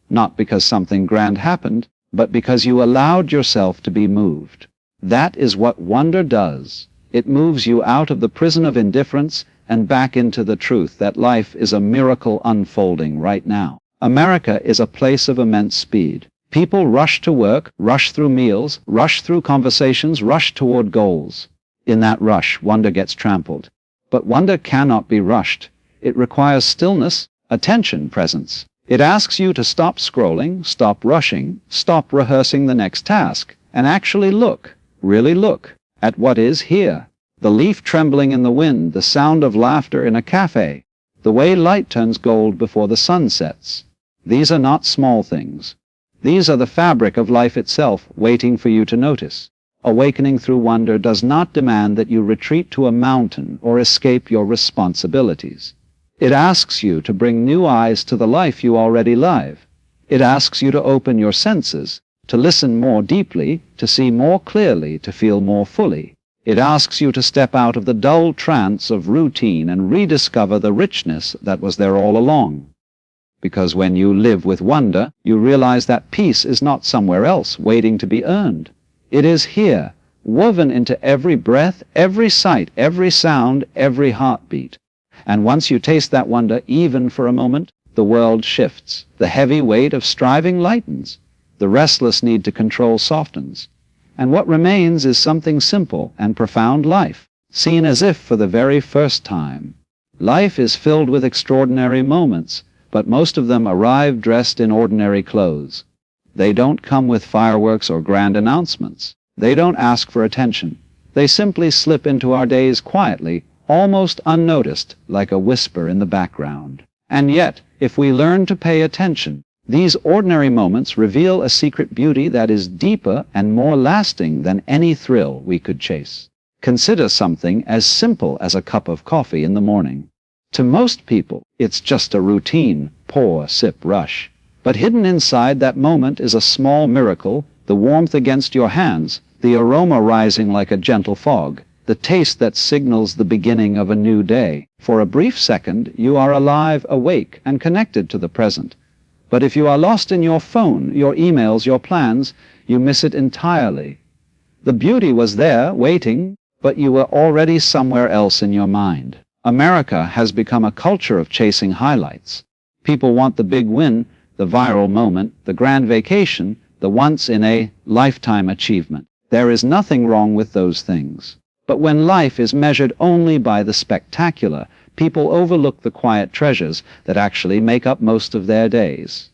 A: not because something grand happened, but because you allowed yourself to be moved. That is what wonder does. It moves you out of the prison of indifference and back into the truth that life is a miracle unfolding right now. America is a place of immense speed. People rush to work, rush through meals, rush through conversations, rush toward goals. In that rush, wonder gets trampled. But wonder cannot be rushed. It requires stillness, attention, presence. It asks you to stop scrolling, stop rushing, stop rehearsing the next task, and actually look, really look, at what is here. The leaf trembling in the wind, the sound of laughter in a cafe, the way light turns gold before the sun sets. These are not small things. These are the fabric of life itself, waiting for you to notice. Awakening through wonder does not demand that you retreat to a mountain or escape your responsibilities. It asks you to bring new eyes to the life you already live. It asks you to open your senses, to listen more deeply, to see more clearly, to feel more fully. It asks you to step out of the dull trance of routine and rediscover the richness that was there all along. Because when you live with wonder, you realize that peace is not somewhere else waiting to be earned. It is here, woven into every breath, every sight, every sound, every heartbeat. And once you taste that wonder, even for a moment, the world shifts. The heavy weight of striving lightens. The restless need to control softens. And what remains is something simple and profound: life, seen as if for the very first time. Life is filled with extraordinary moments, but most of them arrive dressed in ordinary clothes. They don't come with fireworks or grand announcements. They don't ask for attention. They simply slip into our days quietly, almost unnoticed, like a whisper in the background. And yet, if we learn to pay attention, these ordinary moments reveal a secret beauty that is deeper and more lasting than any thrill we could chase. Consider something as simple as a cup of coffee in the morning. To most people, it's just a routine, pour, sip, rush. But hidden inside that moment is a small miracle: the warmth against your hands, the aroma rising like a gentle fog, the taste that signals the beginning of a new day. For a brief second, you are alive, awake, and connected to the present. But if you are lost in your phone, your emails, your plans, you miss it entirely. The beauty was there, waiting, but you were already somewhere else in your mind. America has become a culture of chasing highlights. People want the big win, the viral moment, the grand vacation, the once-in-a-lifetime achievement. There is nothing wrong with those things. But when life is measured only by the spectacular, people overlook the quiet treasures that actually make up most of their days.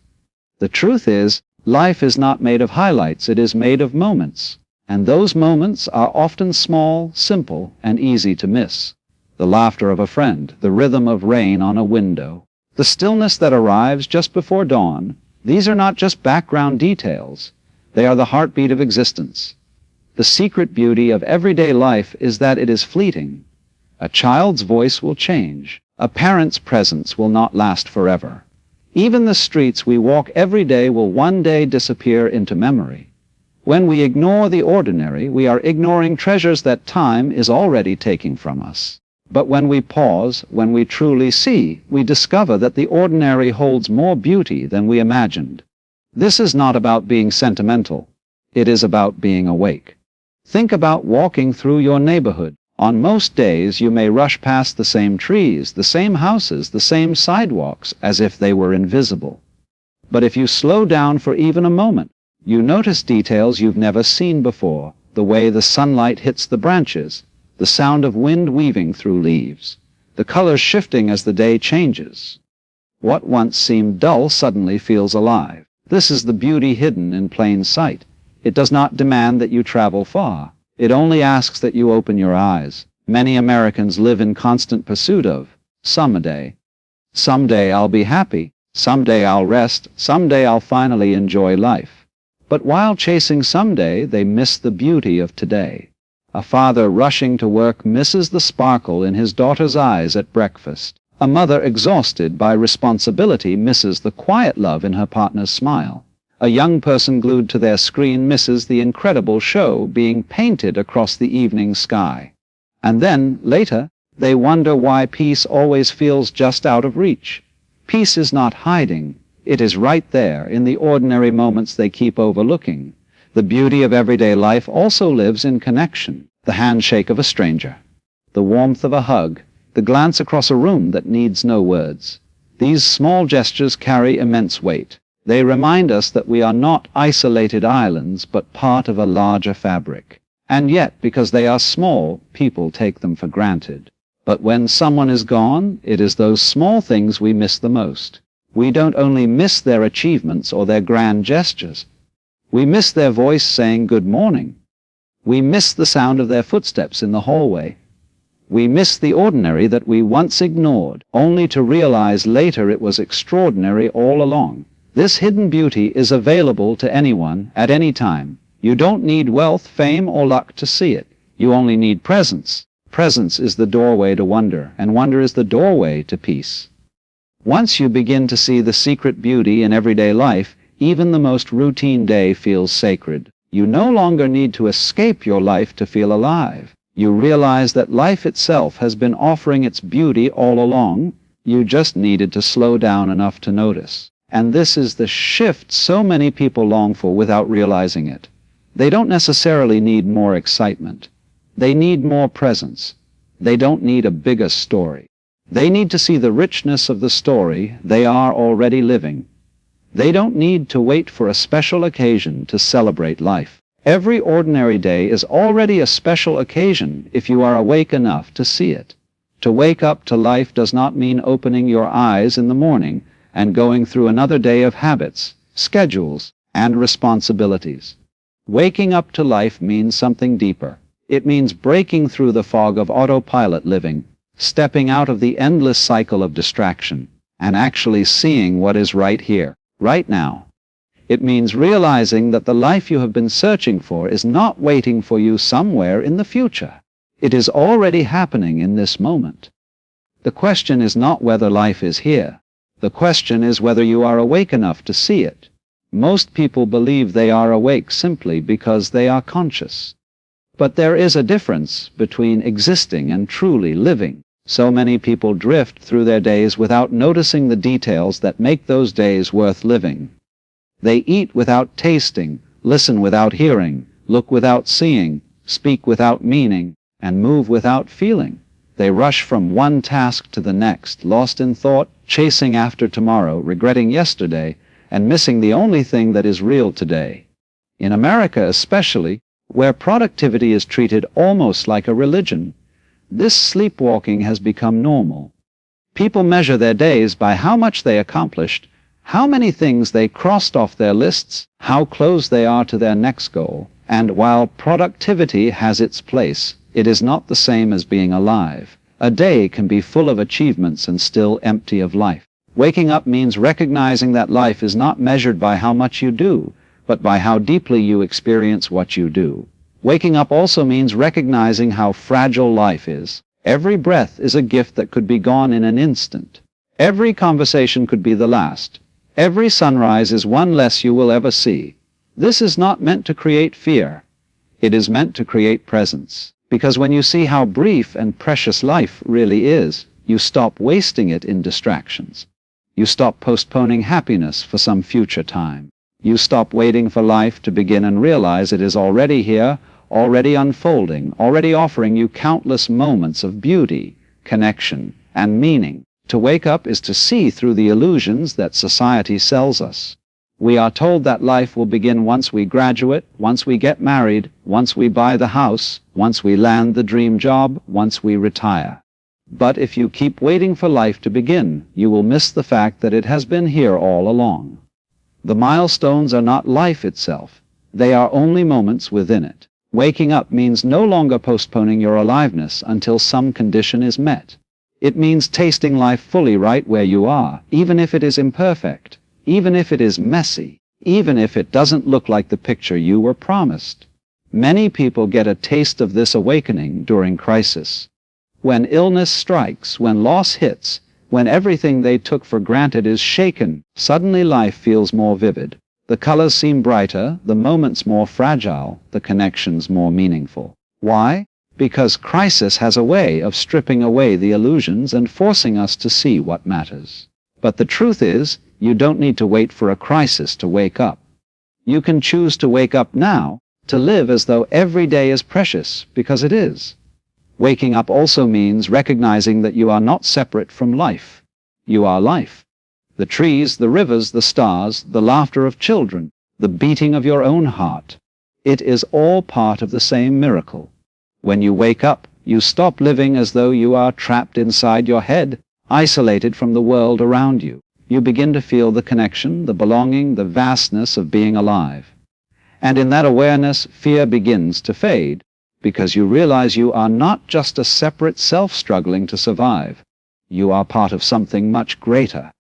A: The truth is, life is not made of highlights, it is made of moments. And those moments are often small, simple, and easy to miss. The laughter of a friend, the rhythm of rain on a window, the stillness that arrives just before dawn. These are not just background details. They are the heartbeat of existence. The secret beauty of everyday life is that it is fleeting. A child's voice will change. A parent's presence will not last forever. Even the streets we walk every day will one day disappear into memory. When we ignore the ordinary, we are ignoring treasures that time is already taking from us. But when we pause, when we truly see, we discover that the ordinary holds more beauty than we imagined. This is not about being sentimental. It is about being awake. Think about walking through your neighborhood. On most days, you may rush past the same trees, the same houses, the same sidewalks, as if they were invisible. But if you slow down for even a moment, you notice details you've never seen before: the way the sunlight hits the branches, the sound of wind weaving through leaves, the colors shifting as the day changes. What once seemed dull suddenly feels alive. This is the beauty hidden in plain sight. It does not demand that you travel far. It only asks that you open your eyes. Many Americans live in constant pursuit of someday. Someday I'll be happy. Someday I'll rest. Someday I'll finally enjoy life. But while chasing someday, they miss the beauty of today. A father rushing to work misses the sparkle in his daughter's eyes at breakfast. A mother exhausted by responsibility misses the quiet love in her partner's smile. A young person glued to their screen misses the incredible show being painted across the evening sky. And then, later, they wonder why peace always feels just out of reach. Peace is not hiding. It is right there in the ordinary moments they keep overlooking. The beauty of everyday life also lives in connection. The handshake of a stranger, the warmth of a hug, the glance across a room that needs no words. These small gestures carry immense weight. They remind us that we are not isolated islands, but part of a larger fabric. And yet, because they are small, people take them for granted. But when someone is gone, it is those small things we miss the most. We don't only miss their achievements or their grand gestures. We miss their voice saying good morning. We miss the sound of their footsteps in the hallway. We miss the ordinary that we once ignored, only to realize later it was extraordinary all along. This hidden beauty is available to anyone at any time. You don't need wealth, fame, or luck to see it. You only need presence. Presence is the doorway to wonder, and wonder is the doorway to peace. Once you begin to see the secret beauty in everyday life, even the most routine day feels sacred. You no longer need to escape your life to feel alive. You realize that life itself has been offering its beauty all along. You just needed to slow down enough to notice. And this is the shift so many people long for without realizing it. They don't necessarily need more excitement. They need more presence. They don't need a bigger story. They need to see the richness of the story they are already living. They don't need to wait for a special occasion to celebrate life. Every ordinary day is already a special occasion if you are awake enough to see it. To wake up to life does not mean opening your eyes in the morning and going through another day of habits, schedules, and responsibilities. Waking up to life means something deeper. It means breaking through the fog of autopilot living, stepping out of the endless cycle of distraction, and actually seeing what is right here, right now. It means realizing that the life you have been searching for is not waiting for you somewhere in the future. It is already happening in this moment. The question is not whether life is here. The question is whether you are awake enough to see it. Most people believe they are awake simply because they are conscious. But there is a difference between existing and truly living. So many people drift through their days without noticing the details that make those days worth living. They eat without tasting, listen without hearing, look without seeing, speak without meaning, and move without feeling. They rush from one task to the next, lost in thought, chasing after tomorrow, regretting yesterday, and missing the only thing that is real today. In America especially, where productivity is treated almost like a religion, this sleepwalking has become normal. People measure their days by how much they accomplished, how many things they crossed off their lists, how close they are to their next goal. And while productivity has its place, it is not the same as being alive. A day can be full of achievements and still empty of life. Waking up means recognizing that life is not measured by how much you do, but by how deeply you experience what you do. Waking up also means recognizing how fragile life is. Every breath is a gift that could be gone in an instant. Every conversation could be the last. Every sunrise is one less you will ever see. This is not meant to create fear. It is meant to create presence. Because when you see how brief and precious life really is, you stop wasting it in distractions. You stop postponing happiness for some future time. You stop waiting for life to begin and realize it is already here, already unfolding, already offering you countless moments of beauty, connection, and meaning. To wake up is to see through the illusions that society sells us. We are told that life will begin once we graduate, once we get married, once we buy the house, once we land the dream job, once we retire. But if you keep waiting for life to begin, you will miss the fact that it has been here all along. The milestones are not life itself. They are only moments within it. Waking up means no longer postponing your aliveness until some condition is met. It means tasting life fully right where you are, even if it is imperfect, even if it is messy, even if it doesn't look like the picture you were promised. Many people get a taste of this awakening during crisis. When illness strikes, when loss hits, when everything they took for granted is shaken, suddenly life feels more vivid. The colors seem brighter, the moments more fragile, the connections more meaningful. Why? Because crisis has a way of stripping away the illusions and forcing us to see what matters. But the truth is, you don't need to wait for a crisis to wake up. You can choose to wake up now, to live as though every day is precious, because it is. Waking up also means recognizing that you are not separate from life. You are life. The trees, the rivers, the stars, the laughter of children, the beating of your own heart. It is all part of the same miracle. When you wake up, you stop living as though you are trapped inside your head, isolated from the world around you. You begin to feel the connection, the belonging, the vastness of being alive. And in that awareness, fear begins to fade, because you realize you are not just a separate self struggling to survive. You are part of something much greater.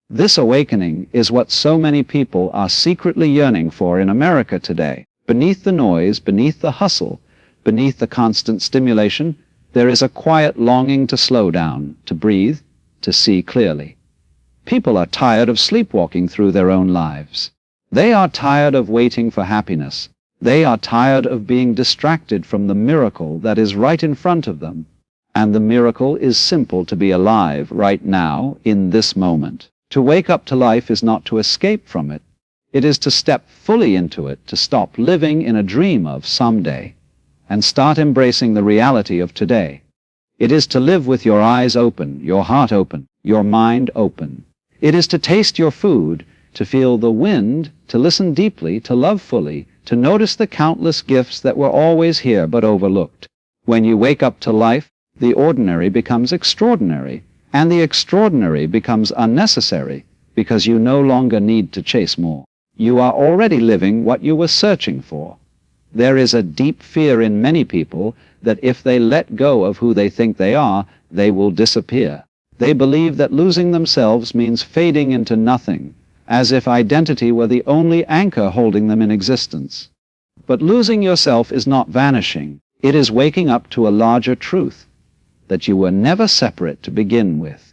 A: This awakening is what so many people are secretly yearning for in America today. Beneath the noise, beneath the hustle, beneath the constant stimulation, there is a quiet longing to slow down, to breathe, to see clearly. People are tired of sleepwalking through their own lives. They are tired of waiting for happiness. They are tired of being distracted from the miracle that is right in front of them. And the miracle is simple: to be alive right now, in this moment. To wake up to life is not to escape from it. It is to step fully into it, to stop living in a dream of someday, and start embracing the reality of today. It is to live with your eyes open, your heart open, your mind open. It is to taste your food, to feel the wind, to listen deeply, to love fully, to notice the countless gifts that were always here but overlooked. When you wake up to life, the ordinary becomes extraordinary, and the extraordinary becomes unnecessary, because you no longer need to chase more. You are already living what you were searching for. There is a deep fear in many people that if they let go of who they think they are, they will disappear. They believe that losing themselves means fading into nothing, as if identity were the only anchor holding them in existence. But losing yourself is not vanishing. It is waking up to a larger truth, that you were never separate to begin with.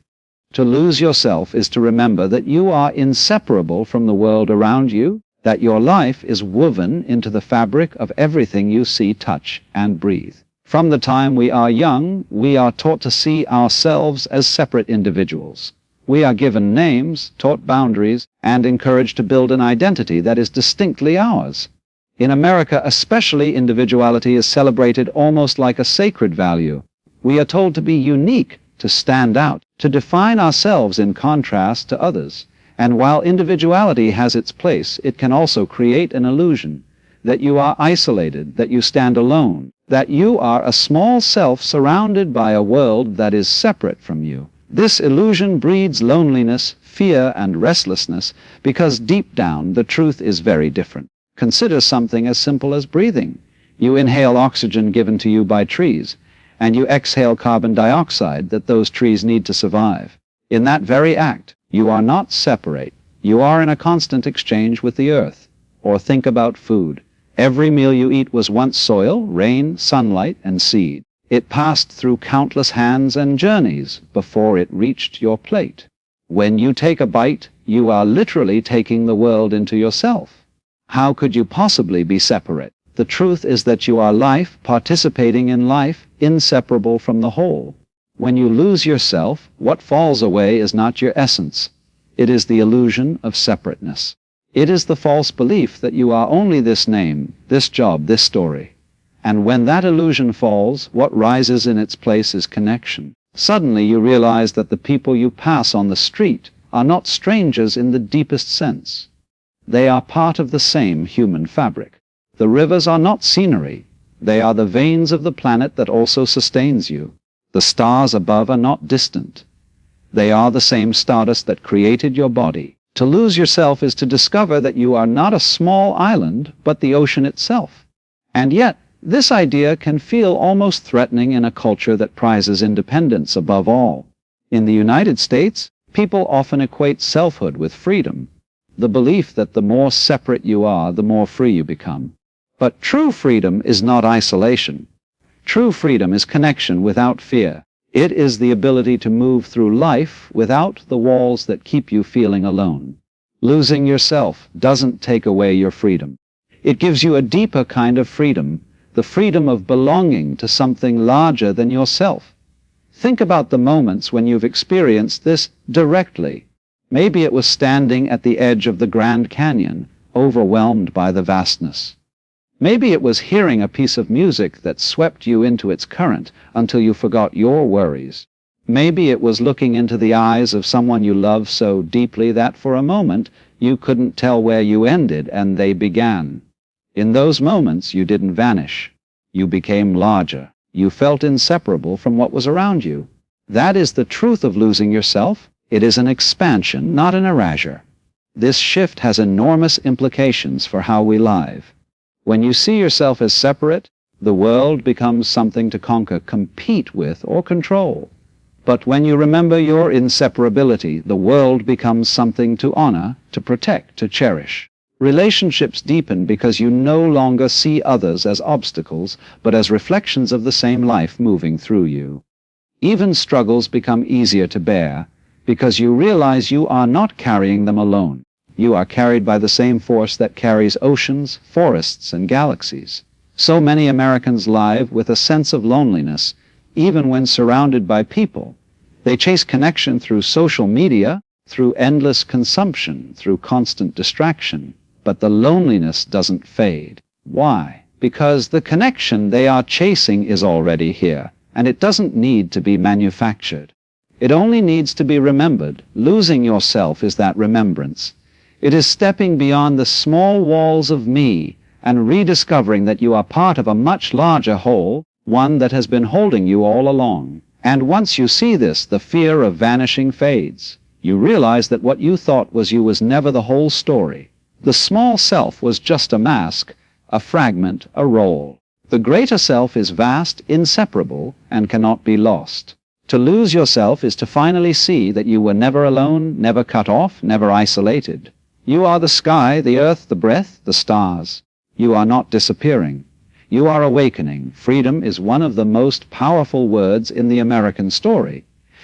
A: To lose yourself is to remember that you are inseparable from the world around you, that your life is woven into the fabric of everything you see, touch, and breathe. From the time we are young, we are taught to see ourselves as separate individuals. We are given names, taught boundaries, and encouraged to build an identity that is distinctly ours. In America especially, individuality is celebrated almost like a sacred value. We are told to be unique, to stand out, to define ourselves in contrast to others. And while individuality has its place, it can also create an illusion that you are isolated, that you stand alone, that you are a small self surrounded by a world that is separate from you. This illusion breeds loneliness, fear, and restlessness, because deep down the truth is very different. Consider something as simple as breathing. You inhale oxygen given to you by trees, and you exhale carbon dioxide that those trees need to survive. In that very act, you are not separate. You are in a constant exchange with the earth. Or think about food. Every meal you eat was once soil, rain, sunlight, and seed. It passed through countless hands and journeys before it reached your plate. When you take a bite, you are literally taking the world into yourself. How could you possibly be separate? The truth is that you are life, participating in life, inseparable from the whole. When you lose yourself, what falls away is not your essence. It is the illusion of separateness. It is the false belief that you are only this name, this job, this story. And when that illusion falls, what rises in its place is connection. Suddenly you realize that the people you pass on the street are not strangers in the deepest sense. They are part of the same human fabric. The rivers are not scenery. They are the veins of the planet that also sustains you. The stars above are not distant. They are the same stardust that created your body. To lose yourself is to discover that you are not a small island, but the ocean itself. And yet, this idea can feel almost threatening in a culture that prizes independence above all. In the United States, people often equate selfhood with freedom, the belief that the more separate you are, the more free you become. But true freedom is not isolation. True freedom is connection without fear. It is the ability to move through life without the walls that keep you feeling alone. Losing yourself doesn't take away your freedom. It gives you a deeper kind of freedom, the freedom of belonging to something larger than yourself. Think about the moments when you've experienced this directly. Maybe it was standing at the edge of the Grand Canyon, overwhelmed by the vastness. Maybe it was hearing a piece of music that swept you into its current until you forgot your worries. Maybe it was looking into the eyes of someone you love so deeply that for a moment you couldn't tell where you ended and they began. In those moments you didn't vanish. You became larger. You felt inseparable from what was around you. That is the truth of losing yourself. It is an expansion, not an erasure. This shift has enormous implications for how we live. When you see yourself as separate, the world becomes something to conquer, compete with, or control. But when you remember your inseparability, the world becomes something to honor, to protect, to cherish. Relationships deepen because you no longer see others as obstacles, but as reflections of the same life moving through you. Even struggles become easier to bear because you realize you are not carrying them alone. You are carried by the same force that carries oceans, forests, and galaxies. So many Americans live with a sense of loneliness, even when surrounded by people. They chase connection through social media, through endless consumption, through constant distraction. But the loneliness doesn't fade. Why? Because the connection they are chasing is already here, and it doesn't need to be manufactured. It only needs to be remembered. Losing yourself is that remembrance. It is stepping beyond the small walls of me and rediscovering that you are part of a much larger whole, one that has been holding you all along. And once you see this, the fear of vanishing fades. You realize that what you thought was you was never the whole story. The small self was just a mask, a fragment, a role. The greater self is vast, inseparable, and cannot be lost. To lose yourself is to finally see that you were never alone, never cut off, never isolated. You are the sky, the earth, the breath, the stars. You are not disappearing. You are awakening. Freedom is one of the most powerful words in the American story.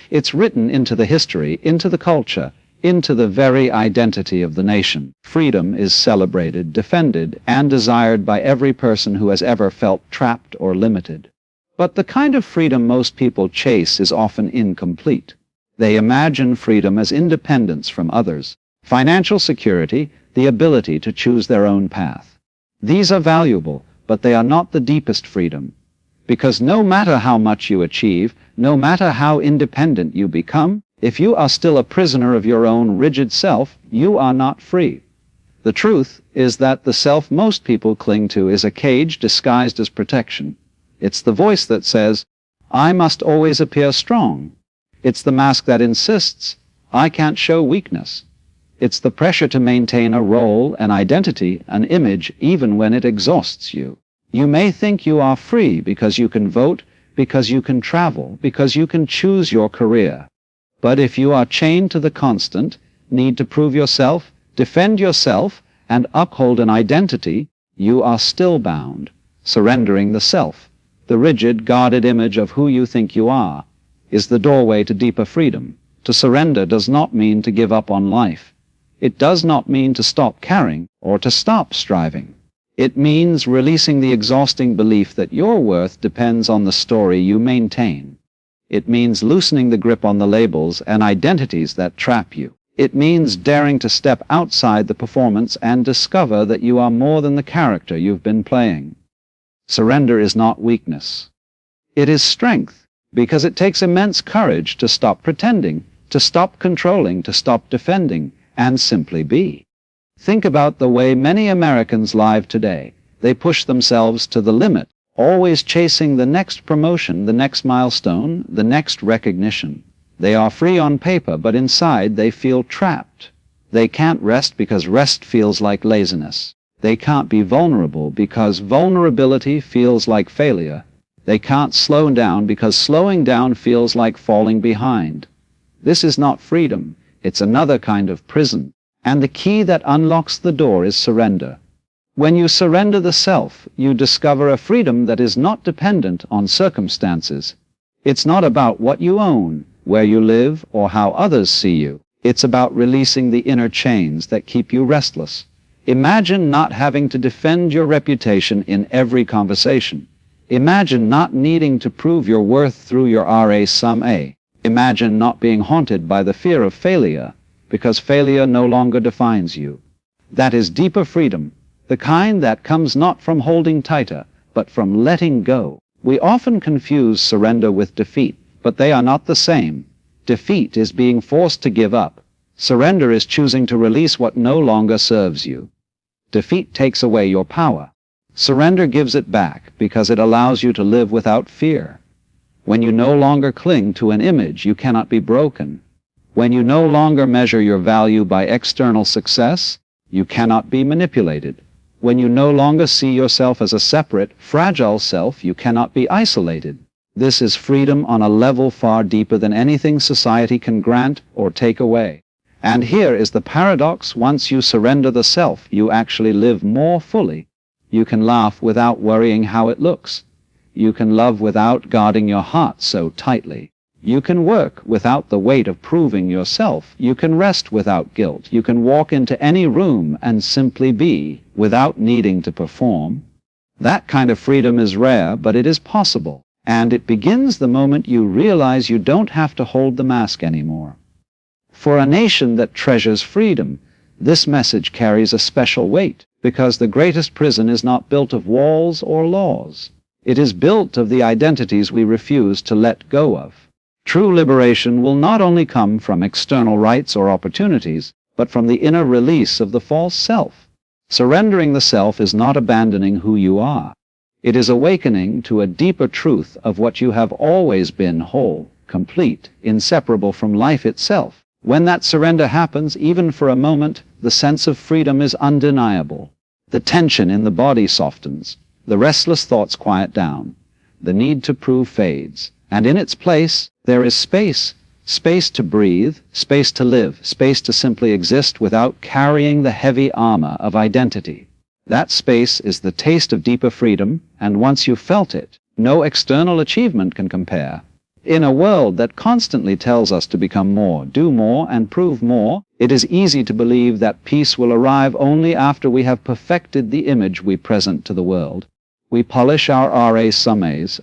A: It's written into the history, into the culture, into the very identity of the nation. Freedom is celebrated, defended, and desired by every person who has ever felt trapped or limited. But the kind of freedom most people chase is often incomplete. They imagine freedom as independence from others, financial security, the ability to choose their own path. These are valuable, but they are not the deepest freedom. Because no matter how much you achieve, no matter how independent you become, if you are still a prisoner of your own rigid self, you are not free. The truth is that the self most people cling to is a cage disguised as protection. It's the voice that says, I must always appear strong. It's the mask that insists, I can't show weakness. It's the pressure to maintain a role, an identity, an image, even when it exhausts you. You may think you are free because you can vote, because you can travel, because you can choose your career. But if you are chained to the constant need to prove yourself, defend yourself, and uphold an identity, you are still bound. Surrendering the self, the rigid, guarded image of who you think you are, is the doorway to deeper freedom. To surrender does not mean to give up on life. It does not mean to stop caring or to stop striving. It means releasing the exhausting belief that your worth depends on the story you maintain. It means loosening the grip on the labels and identities that trap you. It means daring to step outside the performance and discover that you are more than the character you've been playing. Surrender is not weakness. It is strength, because it takes immense courage to stop pretending, to stop controlling, to stop defending, and simply be. Think about the way many Americans live today. They push themselves to the limit, always chasing the next promotion, the next milestone, the next recognition. They are free on paper, but inside they feel trapped. They can't rest because rest feels like laziness. They can't be vulnerable because vulnerability feels like failure. They can't slow down because slowing down feels like falling behind. This is not freedom. It's another kind of prison. And the key that unlocks the door is surrender. When you surrender the self, you discover a freedom that is not dependent on circumstances. It's not about what you own, where you live, or how others see you. It's about releasing the inner chains that keep you restless. Imagine not having to defend your reputation in every conversation. Imagine not needing to prove your worth through your RA. Imagine not being haunted by the fear of failure, because failure no longer defines you. That is deeper freedom, the kind that comes not from holding tighter, but from letting go. We often confuse surrender with defeat, but they are not the same. Defeat is being forced to give up. Surrender is choosing to release what no longer serves you. Defeat takes away your power. Surrender gives it back because it allows you to live without fear. When you no longer cling to an image, you cannot be broken. When you no longer measure your value by external success, you cannot be manipulated. When you no longer see yourself as a separate, fragile self, you cannot be isolated. This is freedom on a level far deeper than anything society can grant or take away. And here is the paradox: once you surrender the self, you actually live more fully. You can laugh without worrying how it looks. You can love without guarding your heart so tightly. You can work without the weight of proving yourself. You can rest without guilt. You can walk into any room and simply be, without needing to perform. That kind of freedom is rare, but it is possible. And it begins the moment you realize you don't have to hold the mask anymore. For a nation that treasures freedom, this message carries a special weight, because the greatest prison is not built of walls or laws. It is built of the identities we refuse to let go of. True liberation will not only come from external rights or opportunities, but from the inner release of the false self. Surrendering the self is not abandoning who you are. It is awakening to a deeper truth of what you have always been: whole, complete, inseparable from life itself. When that surrender happens, even for a moment, the sense of freedom is undeniable. The tension in the body softens. The restless thoughts quiet down. The need to prove fades. And in its place, there is space. Space to breathe, space to live, space to simply exist without carrying the heavy armor of identity. That space is the taste of deeper freedom, and once you've felt it, no external achievement can compare. In a world that constantly tells us to become more, do more, and prove more, it is easy to believe that peace will arrive only after we have perfected the image we present to the world. We polish our RA,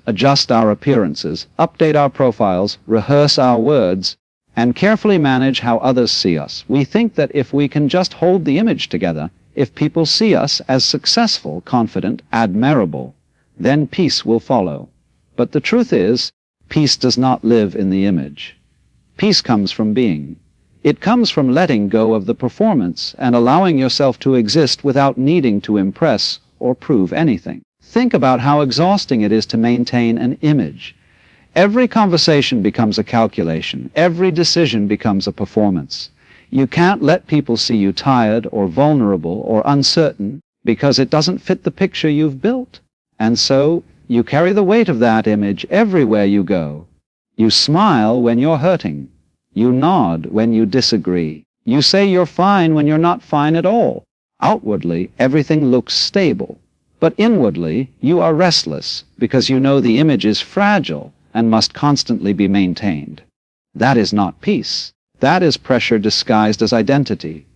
A: adjust our appearances, update our profiles, rehearse our words, and carefully manage how others see us. We think that if we can just hold the image together, if people see us as successful, confident, admirable, then peace will follow. But the truth is, peace does not live in the image. Peace comes from being. It comes from letting go of the performance and allowing yourself to exist without needing to impress or prove anything. Think about how exhausting it is to maintain an image. Every conversation becomes a calculation. Every decision becomes a performance. You can't let people see you tired or vulnerable or uncertain because it doesn't fit the picture you've built. And so, you carry the weight of that image everywhere you go. You smile when you're hurting. You nod when you disagree. You say you're fine when you're not fine at all. Outwardly, everything looks stable. But inwardly, you are restless because you know the image is fragile and must constantly be maintained. That is not peace. That is pressure disguised as identity.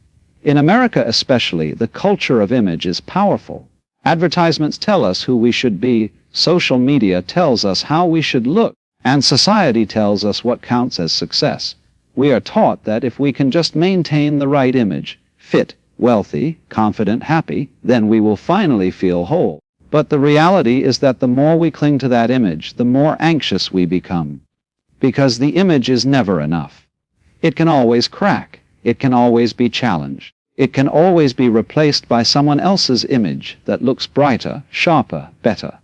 A: In America especially, the culture of image is powerful. Advertisements tell us who we should be, social media tells us how we should look, and society tells us what counts as success. We are taught that if we can just maintain the right image, fit, wealthy, confident, happy, then we will finally feel whole. But the reality is that the more we cling to that image, the more anxious we become. Because the image is never enough. It can always crack. It can always be challenged. It can always be replaced by someone else's image that looks brighter, sharper, better.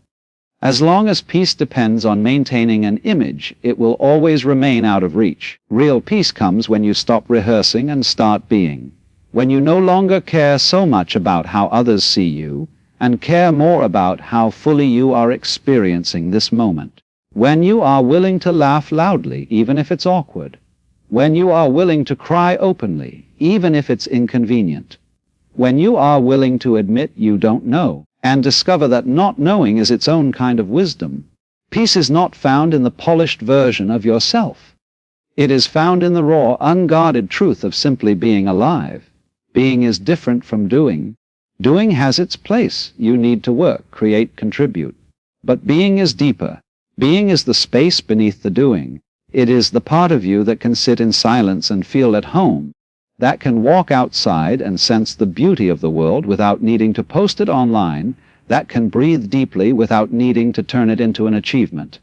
A: As long as peace depends on maintaining an image, it will always remain out of reach. Real peace comes when you stop rehearsing and start being. When you no longer care so much about how others see you, and care more about how fully you are experiencing this moment. When you are willing to laugh loudly, even if it's awkward. When you are willing to cry openly, even if it's inconvenient. When you are willing to admit you don't know, and discover that not knowing is its own kind of wisdom. Peace is not found in the polished version of yourself. It is found in the raw, unguarded truth of simply being alive. Being is different from doing. Doing has its place. You need to work, create, contribute. But being is deeper. Being is the space beneath the doing. It is the part of you that can sit in silence and feel at home, that can walk outside and sense the beauty of the world without needing to post it online, that can breathe deeply without needing to turn it into an achievement.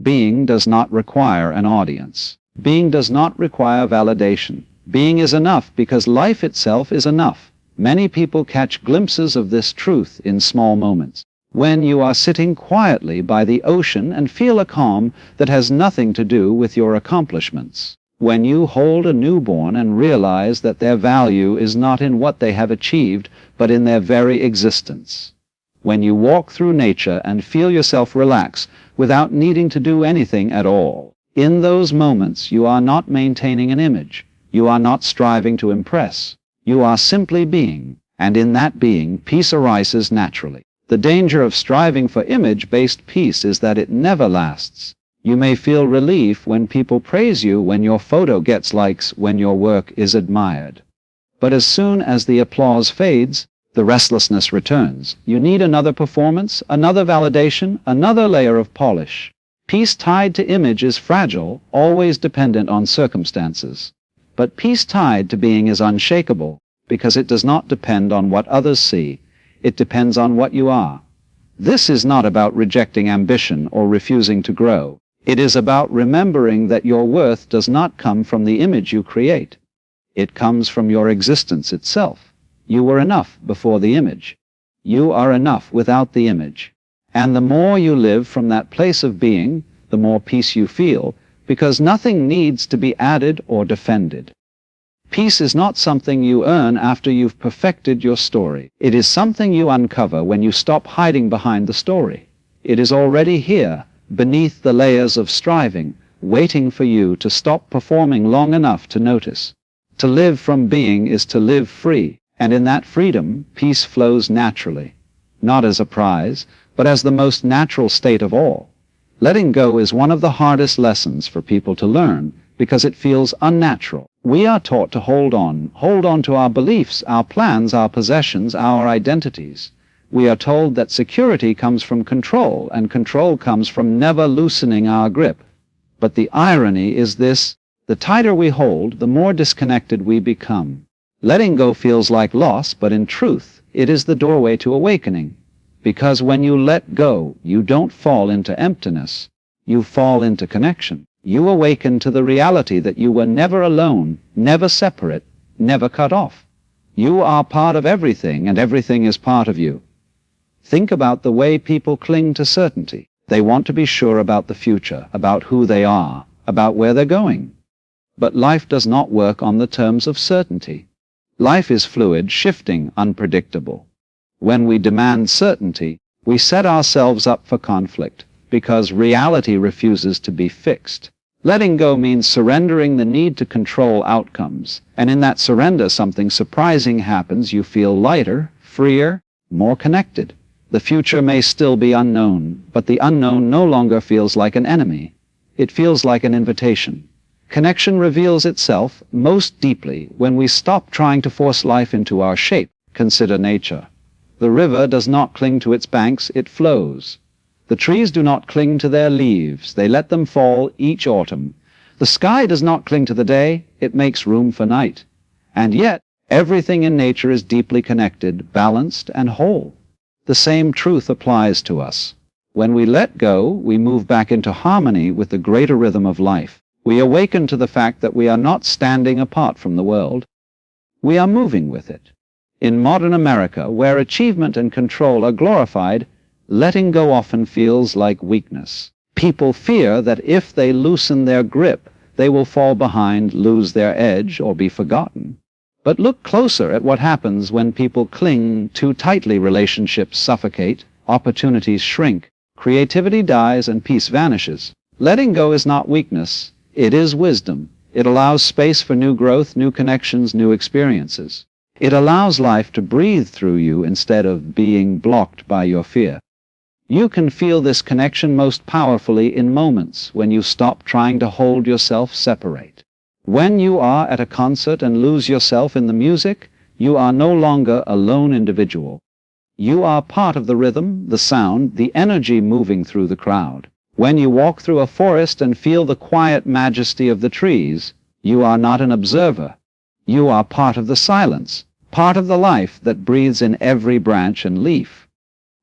A: Being does not require an audience. Being does not require validation. Being is enough because life itself is enough. Many people catch glimpses of this truth in small moments. When you are sitting quietly by the ocean and feel a calm that has nothing to do with your accomplishments. When you hold a newborn and realize that their value is not in what they have achieved, but in their very existence. When you walk through nature and feel yourself relax without needing to do anything at all. In those moments, you are not maintaining an image. You are not striving to impress. You are simply being, and in that being, peace arises naturally. The danger of striving for image-based peace is that it never lasts. You may feel relief when people praise you, when your photo gets likes, when your work is admired. But as soon as the applause fades, the restlessness returns. You need another performance, another validation, another layer of polish. Peace tied to image is fragile, always dependent on circumstances. But peace tied to being is unshakable, because it does not depend on what others see. It depends on what you are. This is not about rejecting ambition or refusing to grow. It is about remembering that your worth does not come from the image you create. It comes from your existence itself. You were enough before the image. You are enough without the image. And the more you live from that place of being, the more peace you feel, because nothing needs to be added or defended. Peace is not something you earn after you've perfected your story. It is something you uncover when you stop hiding behind the story. It is already here, beneath the layers of striving, waiting for you to stop performing long enough to notice. To live from being is to live free, and in that freedom, peace flows naturally, not as a prize, but as the most natural state of all. Letting go is one of the hardest lessons for people to learn, because it feels unnatural. We are taught to hold on to our beliefs, our plans, our possessions, our identities. We are told that security comes from control, and control comes from never loosening our grip. But the irony is this: the tighter we hold, the more disconnected we become. Letting go feels like loss, but in truth, it is the doorway to awakening. Because when you let go, you don't fall into emptiness. You fall into connection. You awaken to the reality that you were never alone, never separate, never cut off. You are part of everything, and everything is part of you. Think about the way people cling to certainty. They want to be sure about the future, about who they are, about where they're going. But life does not work on the terms of certainty. Life is fluid, shifting, unpredictable. When we demand certainty, we set ourselves up for conflict, because reality refuses to be fixed. Letting go means surrendering the need to control outcomes, and in that surrender something surprising happens. You feel lighter, freer, more connected. The future may still be unknown, but the unknown no longer feels like an enemy. It feels like an invitation. Connection reveals itself most deeply when we stop trying to force life into our shape. Consider nature. The river does not cling to its banks, it flows. The trees do not cling to their leaves, they let them fall each autumn. The sky does not cling to the day, it makes room for night. And yet, everything in nature is deeply connected, balanced, and whole. The same truth applies to us. When we let go, we move back into harmony with the greater rhythm of life. We awaken to the fact that we are not standing apart from the world. We are moving with it. In modern America, where achievement and control are glorified, letting go often feels like weakness. People fear that if they loosen their grip, they will fall behind, lose their edge, or be forgotten. But look closer at what happens when people cling too tightly. Relationships suffocate, opportunities shrink, creativity dies, and peace vanishes. Letting go is not weakness, it is wisdom. It allows space for new growth, new connections, new experiences. It allows life to breathe through you instead of being blocked by your fear. You can feel this connection most powerfully in moments when you stop trying to hold yourself separate. When you are at a concert and lose yourself in the music, you are no longer a lone individual. You are part of the rhythm, the sound, the energy moving through the crowd. When you walk through a forest and feel the quiet majesty of the trees, you are not an observer. You are part of the silence, part of the life that breathes in every branch and leaf.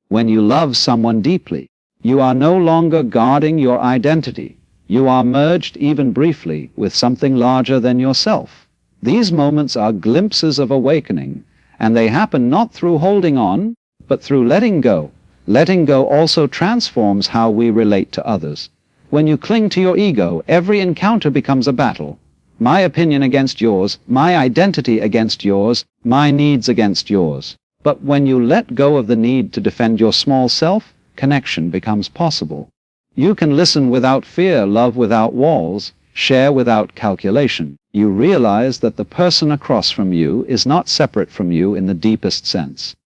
A: When you love someone deeply, you are no longer guarding your identity. You are merged, even briefly, with something larger than yourself. These moments are glimpses of awakening, and they happen not through holding on, but through letting go. Letting go also transforms how we relate to others. When you cling to your ego, every encounter becomes a battle. My opinion against yours, my identity against yours, my needs against yours. But when you let go of the need to defend your small self, connection becomes possible. You can listen without fear, love without walls, share without calculation. You realize that the person across from you is not separate from you in the deepest sense.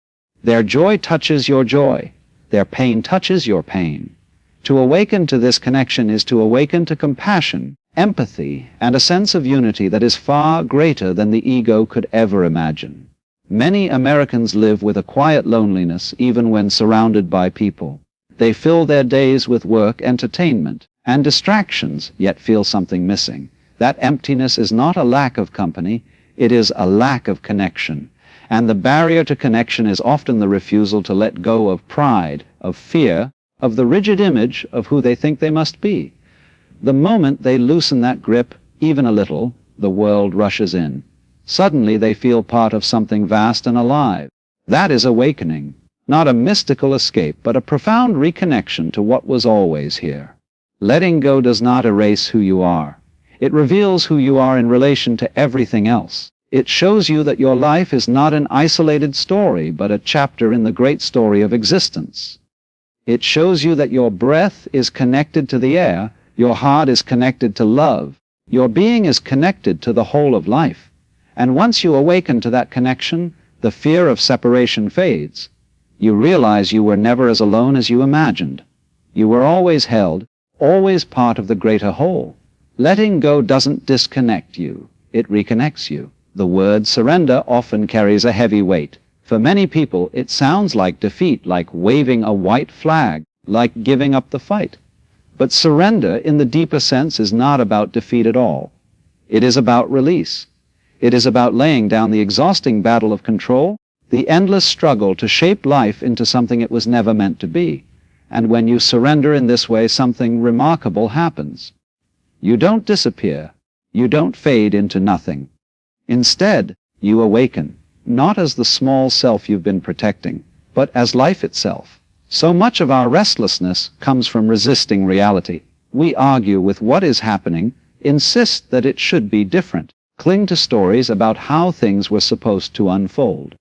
A: Their joy touches your joy. Their pain touches your pain. To awaken to this connection is to awaken to compassion, empathy, and a sense of unity that is far greater than the ego could ever imagine. Many Americans live with a quiet loneliness even when surrounded by people. They fill their days with work, entertainment, and distractions, yet feel something missing. That emptiness is not a lack of company, it is a lack of connection. And the barrier to connection is often the refusal to let go of pride, of fear, of the rigid image of who they think they must be. The moment they loosen that grip, even a little, the world rushes in. Suddenly they feel part of something vast and alive. That is awakening, not a mystical escape, but a profound reconnection to what was always here. Letting go does not erase who you are. It reveals who you are in relation to everything else. It shows you that your life is not an isolated story, but a chapter in the great story of existence. It shows you that your breath is connected to the air, your heart is connected to love, your being is connected to the whole of life. And once you awaken to that connection, the fear of separation fades. You realize you were never as alone as you imagined. You were always held, always part of the greater whole. Letting go doesn't disconnect you, it reconnects you. The word surrender often carries a heavy weight. For many people, it sounds like defeat, like waving a white flag, like giving up the fight. But surrender, in the deeper sense, is not about defeat at all. It is about release. It is about laying down the exhausting battle of control, the endless struggle to shape life into something it was never meant to be. And when you surrender in this way, something remarkable happens. You don't disappear. You don't fade into nothing. Instead, you awaken, not as the small self you've been protecting, but as life itself. So much of our restlessness comes from resisting reality. We argue with what is happening, insist that it should be different, cling to stories about how things were supposed to unfold.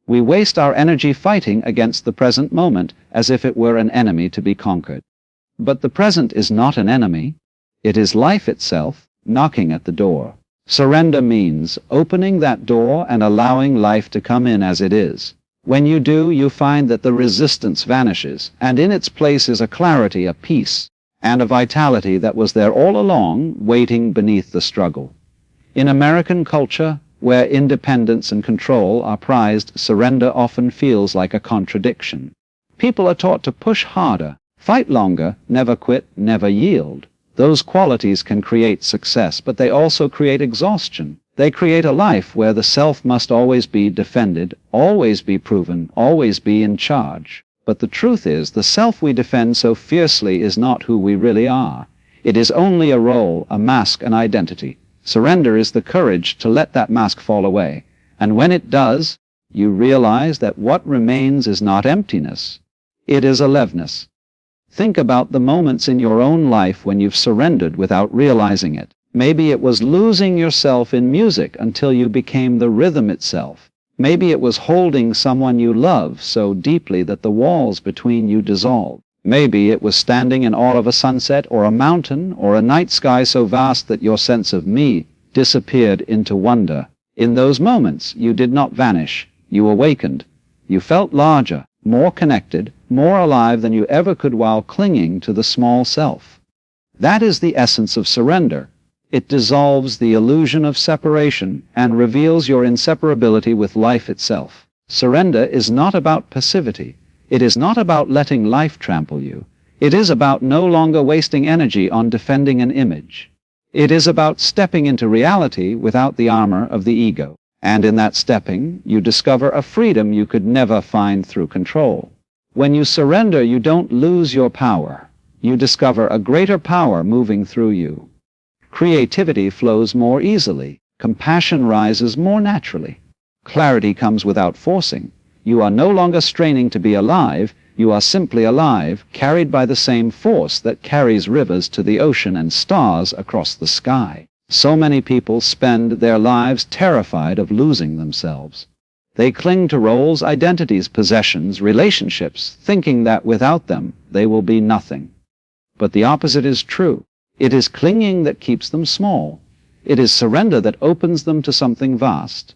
A: We waste our energy fighting against the present moment as if it were an enemy to be conquered. But the present is not an enemy. It is life itself, knocking at the door. Surrender means opening that door and allowing life to come in as it is. When you do, you find that the resistance vanishes, and in its place is a clarity, a peace, and a vitality that was there all along, waiting beneath the struggle. In American culture, where independence and control are prized, surrender often feels like a contradiction. People are taught to push harder, fight longer, never quit, never yield. Those qualities can create success, but they also create exhaustion. They create a life where the self must always be defended, always be proven, always be in charge. But the truth is, the self we defend so fiercely is not who we really are. It is only a role, a mask, an identity. Surrender is the courage to let that mask fall away And when it does, you realize that what remains is not emptiness. It is aliveness. Think about the moments in your own life when you've surrendered without realizing it. Maybe it was losing yourself in music until you became the rhythm itself. Maybe it was holding someone you love so deeply that the walls between you dissolved. Maybe it was standing in awe of a sunset or a mountain or a night sky so vast that your sense of me disappeared into wonder. In those moments, you did not vanish. You awakened. You felt larger, more connected, more alive than you ever could while clinging to the small self. That is the essence of surrender. It dissolves the illusion of separation and reveals your inseparability with life itself. Surrender is not about passivity. It is not about letting life trample you. It is about no longer wasting energy on defending an image. It is about stepping into reality without the armor of the ego. And in that stepping, you discover a freedom you could never find through control. When you surrender, you don't lose your power. You discover a greater power moving through you. Creativity flows more easily. Compassion rises more naturally. Clarity comes without forcing. You are no longer straining to be alive. You are simply alive, carried by the same force that carries rivers to the ocean and stars across the sky. So many people spend their lives terrified of losing themselves. They cling to roles, identities, possessions, relationships, thinking that without them they will be nothing. But the opposite is true. It is clinging that keeps them small. It is surrender that opens them to something vast.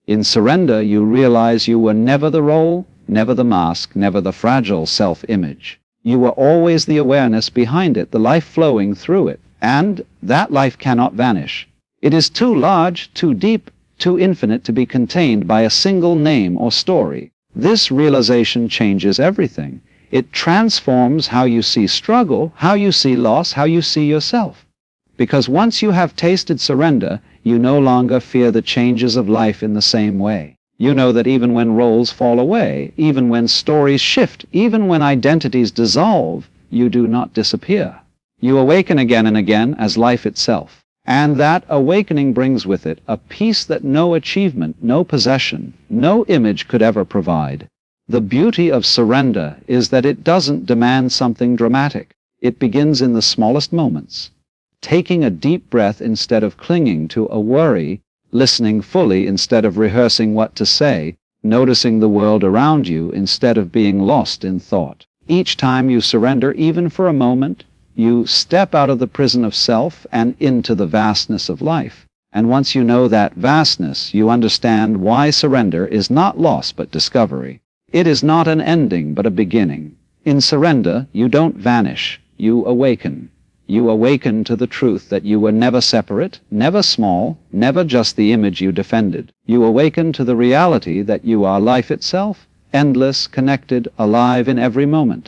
A: In surrender, you realize you were never the role, never the mask, never the fragile self-image. You were always the awareness behind it, the life flowing through it. And that life cannot vanish. It is too large, too deep, too infinite to be contained by a single name or story. This realization changes everything. It transforms how you see struggle, how you see loss, how you see yourself. Because once you have tasted surrender, you no longer fear the changes of life in the same way. You know that even when roles fall away, even when stories shift, even when identities dissolve, you do not disappear. You awaken again and again as life itself. And that awakening brings with it a peace that no achievement, no possession, no image could ever provide. The beauty of surrender is that it doesn't demand something dramatic. It begins in the smallest moments. Taking a deep breath instead of clinging to a worry, listening fully instead of rehearsing what to say, noticing the world around you instead of being lost in thought. Each time you surrender, even for a moment, you step out of the prison of self and into the vastness of life. And once you know that vastness, you understand why surrender is not loss but discovery. It is not an ending but a beginning. In surrender, you don't vanish, you awaken. You awaken to the truth that you were never separate, never small, never just the image you defended. You awaken to the reality that you are life itself, endless, connected, alive in every moment.